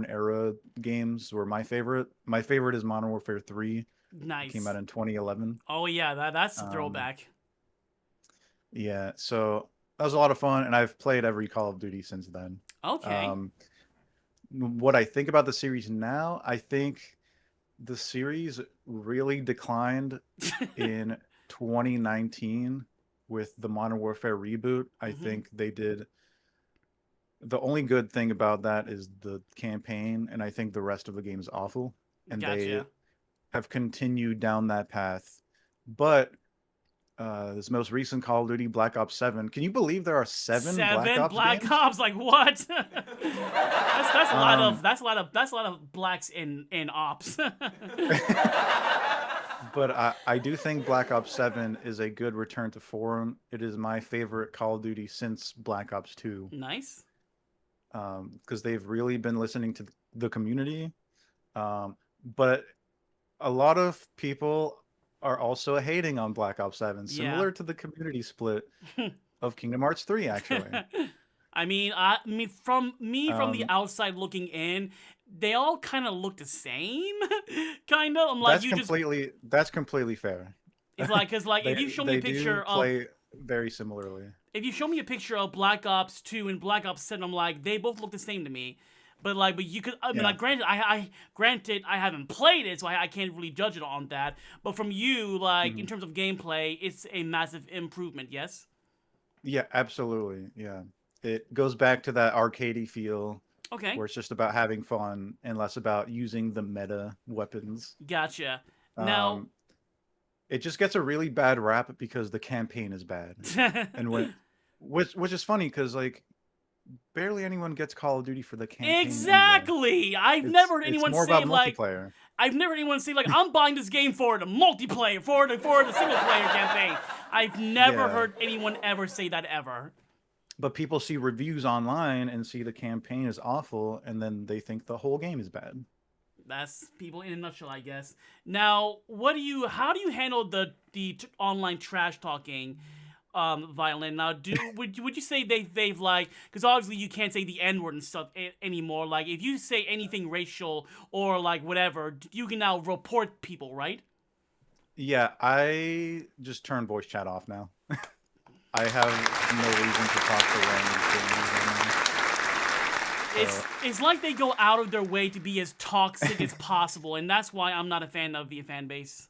Speaker 5: era games were my favorite. My favorite is Modern Warfare 3.
Speaker 4: Nice.
Speaker 5: It came out in 2011.
Speaker 4: Oh yeah, that's a
Speaker 5: Um,
Speaker 4: throwback.
Speaker 5: Yeah, so that was a lot of fun, and I've played every Call of Duty since then.
Speaker 4: Okay.
Speaker 5: What I think about the series now, I think the series really declined in 2019 with the Modern Warfare reboot. I
Speaker 4: Mhm.
Speaker 5: think they did. The only good thing about that is the campaign, and I think the rest of the game is awful. And they
Speaker 4: Gotcha.
Speaker 5: have continued down that path. But this most recent Call of Duty Black Ops 7. Can you believe there are seven Black Ops games?
Speaker 4: Ops. Like what? That's a lot of
Speaker 5: Um,
Speaker 4: that's a lot of blacks in ops.
Speaker 5: But I do think Black Ops 7 is a good return to form. It is my favorite Call of Duty since Black Ops 2.
Speaker 4: Nice.
Speaker 5: Because they've really been listening to the community. But a lot of people are also hating on Black Ops 7, similar to the community split of Kingdom Hearts 3, actually.
Speaker 4: I mean, from the outside looking in, they all kind of look the same. Kind of. I'm like,
Speaker 5: That's completely fair.
Speaker 4: It's like, cause like if you show me a picture of
Speaker 5: play very similarly.
Speaker 4: if you show me a picture of Black Ops 2 and Black Ops 7, I'm like, they both look the same to me. But you could, I mean,
Speaker 5: Yeah.
Speaker 4: like, granted, I haven't played it, so I can't really judge it on that. But from you, like, in terms of gameplay, it's a massive improvement. Yes.
Speaker 5: Yeah, absolutely. Yeah. It goes back to that arcadey feel
Speaker 4: Okay.
Speaker 5: where it's just about having fun and less about using the meta weapons.
Speaker 4: Gotcha. Now,
Speaker 5: Um, it just gets a really bad rap because the campaign is bad. And which is funny because like barely anyone gets Call of Duty for the campaign. Anyway.
Speaker 4: exactly. I've never heard anyone
Speaker 5: more
Speaker 4: say
Speaker 5: about
Speaker 4: like.
Speaker 5: multiplayer.
Speaker 4: I've never heard anyone say like, I'm buying this game for the multiplayer, for the single player campaign. I've never
Speaker 5: Yeah.
Speaker 4: heard anyone ever say that ever.
Speaker 5: But people see reviews online and see the campaign is awful, and then they think the whole game is bad.
Speaker 4: That's people in a nutshell, I guess. Now, how do you handle the online trash talking, Violin? Now, would you say they've like, because obviously you can't say the N word and stuff anymore. Like, if you say anything racial or like whatever, you can now report people, right?
Speaker 5: Yeah, I just turn voice chat off now. I have no reason to talk to random strangers right now.
Speaker 4: It's like they go out of their way to be as toxic as possible, and that's why I'm not a fan of the fan base.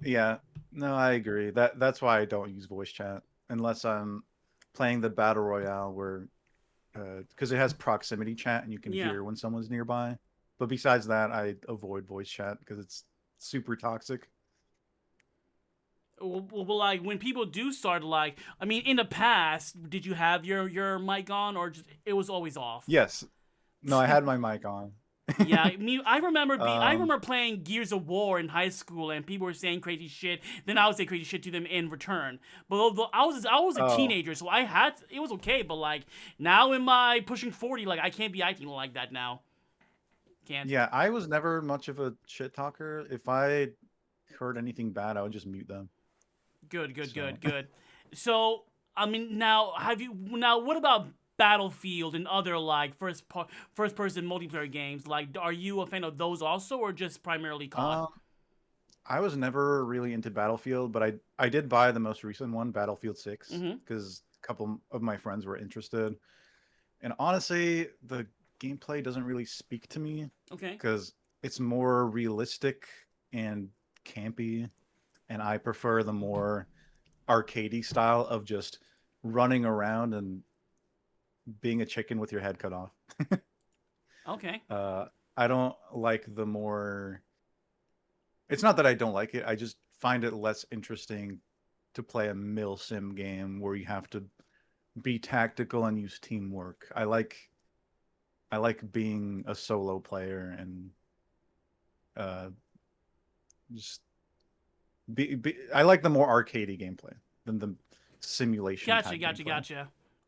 Speaker 5: Yeah, no, I agree. That's why I don't use voice chat unless I'm playing the battle royale where, because it has proximity chat and you can hear when someone's nearby. But besides that, I avoid voice chat because it's super toxic.
Speaker 4: Well, like when people do start, like, I mean, in the past, did you have your mic on, or just it was always off?
Speaker 5: Yes. No, I had my mic on.
Speaker 4: Yeah, I mean, I remember playing Gears of War in high school, and people were saying crazy shit. Then I would say crazy shit to them in return. But although I was a teenager, so it was okay. But like now, in my pushing 40, like I can't be acting like that now. Can't.
Speaker 5: Yeah, I was never much of a shit talker. If I heard anything bad, I would just mute them.
Speaker 4: Good. So, I mean, now what about Battlefield and other like first person multiplayer games? Like, are you a fan of those also, or just primarily COD?
Speaker 5: I was never really into Battlefield, but I did buy the most recent one, Battlefield 6, because a couple of my friends were interested. And honestly, the gameplay doesn't really speak to me.
Speaker 4: Okay.
Speaker 5: Because it's more realistic and campy, and I prefer the more arcadey style of just running around and being a chicken with your head cut off.
Speaker 4: Okay.
Speaker 5: I don't like the more. It's not that I don't like it. I just find it less interesting to play a mill sim game where you have to be tactical and use teamwork. I like being a solo player and just I like the more arcadey gameplay than the simulation.
Speaker 4: Gotcha.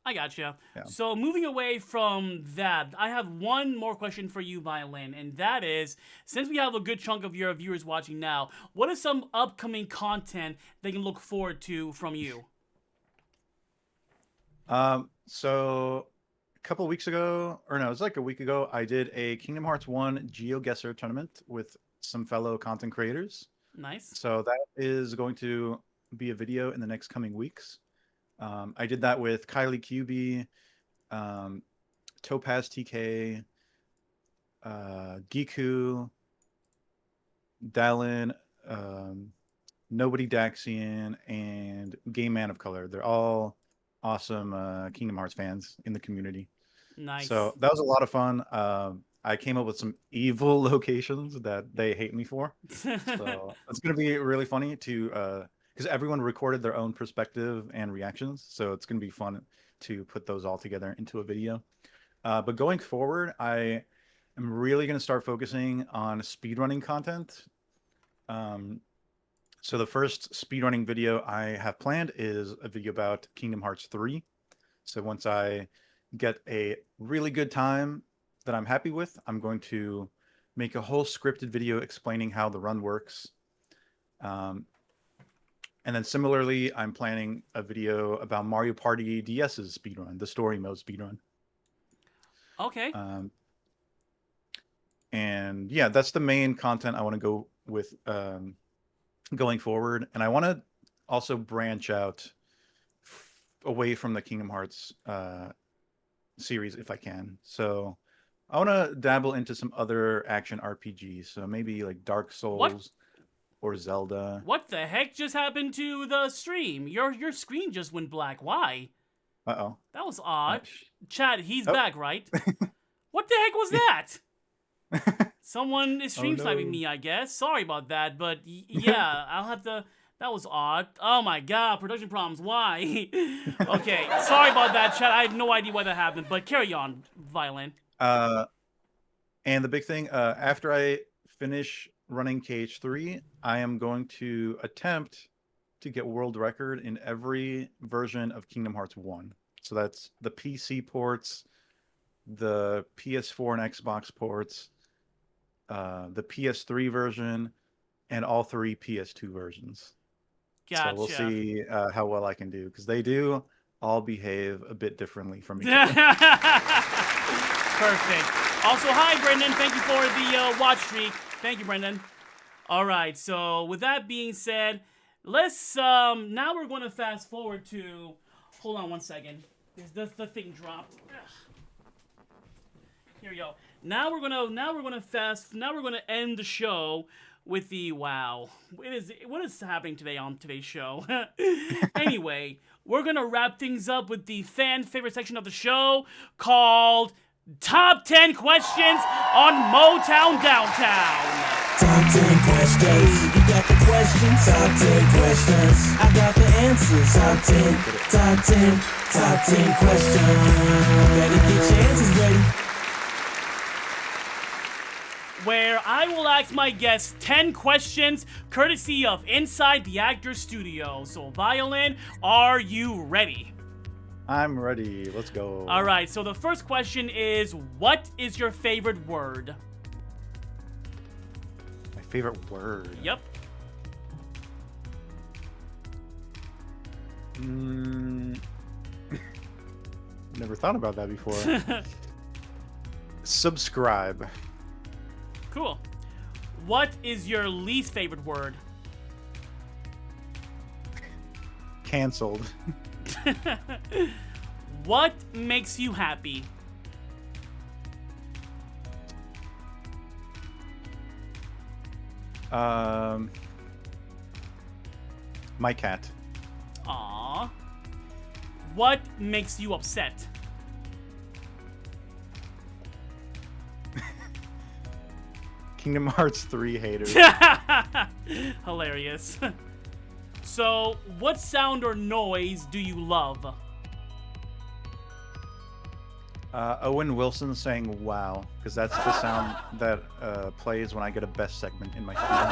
Speaker 4: I gotcha. Yeah. So moving away from that, I have one more question for you, Violin, and that is, since we have a good chunk of your viewers watching now, what is some upcoming content they can look forward to from you?
Speaker 5: So a couple weeks ago, or no, it was like a week ago, I did a Kingdom Hearts 1 GeoGuessr tournament with some fellow content creators.
Speaker 4: Nice.
Speaker 5: So that is going to be a video in the next coming weeks. I did that with Kylie QB, Topaz TK, Giku, Dallin, Nobody Daxian, and Game Man of Color. They're all awesome Kingdom Hearts fans in the community.
Speaker 4: Nice.
Speaker 5: So that was a lot of fun. I came up with some evil locations that they hate me for. So it's going to be really funny to... because everyone recorded their own perspective and reactions, so it's going to be fun to put those all together into a video. But going forward, I am really going to start focusing on speedrunning content. So the first speedrunning video I have planned is a video about Kingdom Hearts 3. So once I get a really good time that I'm happy with, I'm going to make a whole scripted video explaining how the run works. And then similarly, I'm planning a video about Mario Party DS's speedrun, the story mode speedrun.
Speaker 4: Okay.
Speaker 5: And yeah, that's the main content I want to go with going forward. And I want to also branch out away from the Kingdom Hearts series if I can. So I want to dabble into some other action RPGs. So maybe like Dark Souls.
Speaker 4: What?
Speaker 5: Or Zelda.
Speaker 4: What the heck just happened to the stream? Your screen just went black. Why?
Speaker 5: Uh-oh.
Speaker 4: That was odd. Chad, he's back, right? What the heck was that? Someone is stream sniping me, I guess. Sorry about that, but yeah, I'll have to... That was odd. Oh my god, production problems. Why? Okay, sorry about that, Chad. I have no idea why that happened, but carry on, Violin.
Speaker 5: And the big thing, after I finish running KH3, I am going to attempt to get world record in every version of Kingdom Hearts 1. So that's the PC ports, the PS4 and Xbox ports, the PS3 version, and all 3 PS2 versions.
Speaker 4: Gotcha.
Speaker 5: So we'll see how well I can do, because they do all behave a bit differently from each other.
Speaker 4: Perfect. Also, hi, Brendan. Thank you for the watch streak. Thank you, Brendan. All right, so with that being said, let's, now we're going to fast forward to, hold on one second. The thing dropped. Ugh. Here we go. Now we're gonna end the show with the, wow. What is happening today on today's show? Anyway, we're gonna wrap things up with the fan favorite section of the show called Top 10 Questions on MOTOWN Downtown.
Speaker 6: Top 10 questions. You got the questions. Top 10 questions. I got the answers. Top 10 questions. Better get your answers ready.
Speaker 4: Where I will ask my guests 10 questions courtesy of Inside the Actors Studio. So, Violin, are you ready?
Speaker 5: I'm ready. Let's go.
Speaker 4: All right, so the first question is, what is your favorite word?
Speaker 5: My favorite word?
Speaker 4: Yep.
Speaker 5: Never thought about that before. Subscribe.
Speaker 4: Cool. What is your least favorite word?
Speaker 5: Canceled.
Speaker 4: What makes you happy?
Speaker 5: My cat.
Speaker 4: Aww. What makes you upset?
Speaker 5: Kingdom Hearts 3 haters.
Speaker 4: Hilarious. So, what sound or noise do you love?
Speaker 5: Owen Wilson saying "wow" because that's the sound that plays when I get a best segment in my stream.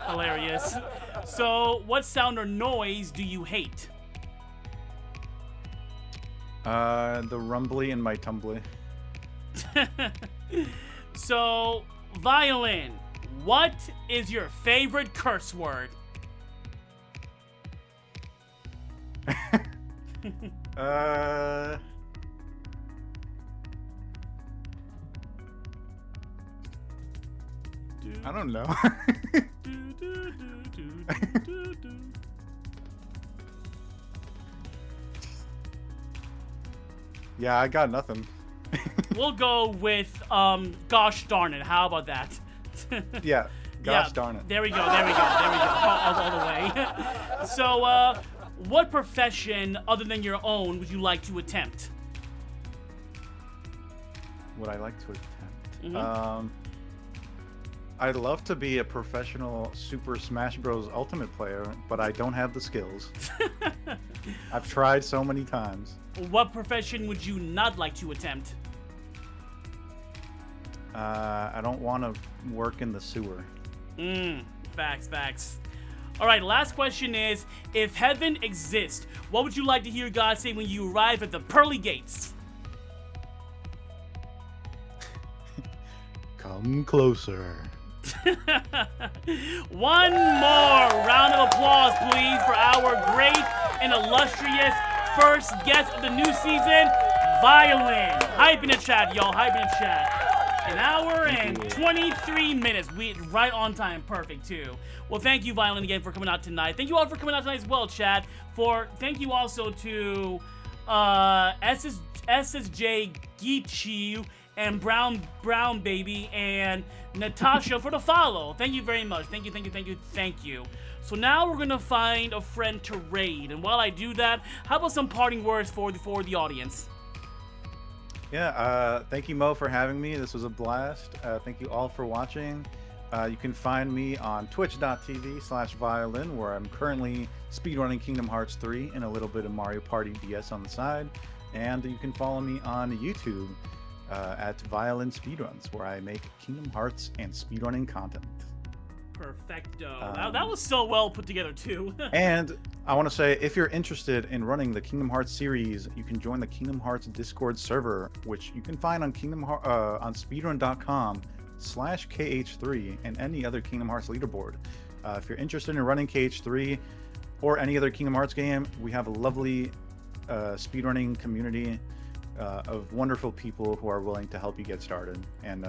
Speaker 4: Hilarious. So, what sound or noise do you hate?
Speaker 5: The rumbly in my tumbly.
Speaker 4: So, Violin, what is your favorite curse word?
Speaker 5: I don't know. Yeah, I got nothing.
Speaker 4: We'll go with gosh darn it. How about that?
Speaker 5: Yeah, gosh darn it.
Speaker 4: There we go. All the way. So, what profession other than your own would you like to attempt?
Speaker 5: Would I like to attempt? I'd love to be a professional Super Smash Bros. Ultimate player, but I don't have the skills. I've tried so many times.
Speaker 4: What profession would you not like to attempt?
Speaker 5: I don't want to work in the sewer.
Speaker 4: Facts. All right, last question is, if heaven exists, what would you like to hear God say when you arrive at the pearly gates?
Speaker 5: Come closer.
Speaker 4: One more round of applause, please, for our great and illustrious first guest of the new season, Violin. Hype in the chat, y'all. Hype in the chat. An hour and 23 minutes. We right on time. Perfect, too. Well, thank you, Violin, again, for coming out tonight. Thank you all for coming out tonight as well, chat. Thank you also to SSJ Geechi and Brown Baby and Natasha for the follow. Thank you very much. Thank you. So now we're gonna find a friend to raid, and while I do that, how about some parting words for the audience?
Speaker 5: Yeah, thank you, Mo, for having me. This was a blast. Thank you all for watching. You can find me on twitch.tv/violin, where I'm currently speedrunning Kingdom Hearts 3 and a little bit of Mario Party DS on the side. And you can follow me on YouTube at Violin Speedruns, where I make Kingdom Hearts and speedrunning content.
Speaker 4: Perfecto. That was so well put together, too.
Speaker 5: And I want to say, if you're interested in running the Kingdom Hearts series, you can join the Kingdom Hearts Discord server, which you can find on on speedrun.com/KH3 and any other Kingdom Hearts leaderboard. If you're interested in running KH3 or any other Kingdom Hearts game, we have a lovely speedrunning community of wonderful people who are willing to help you get started. And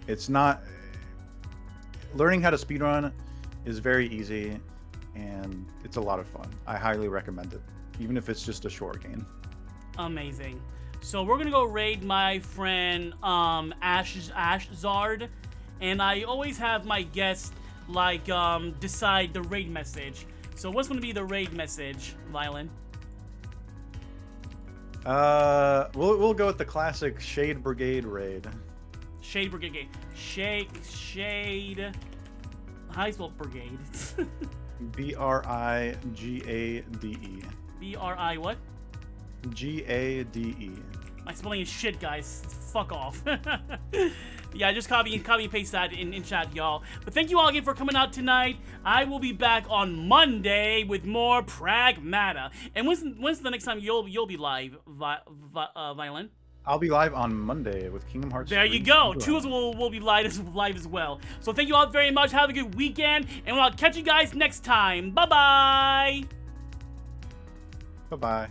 Speaker 5: it's not... Learning how to speedrun is very easy, and it's a lot of fun. I highly recommend it, even if it's just a short game.
Speaker 4: Amazing. So we're gonna go raid my friend Ashzard, and I always have my guests decide the raid message. So what's gonna be the raid message, Violin?
Speaker 5: We'll go with the classic Shade Brigade raid.
Speaker 4: Shade Brigade. Shade. How do you spell brigade?
Speaker 5: BRIGADE.
Speaker 4: BRI what?
Speaker 5: GADE.
Speaker 4: My spelling is shit, guys. Fuck off. Yeah, just copy and paste that in chat, y'all. But thank you all again for coming out tonight. I will be back on Monday with more Pragmata. And when's the next time you'll be live, Violin?
Speaker 5: I'll be live on Monday with Kingdom Hearts.
Speaker 4: There you go. Two of us will be live as well. So thank you all very much. Have a good weekend, and I'll catch you guys next time. Bye-bye.
Speaker 5: Bye-bye.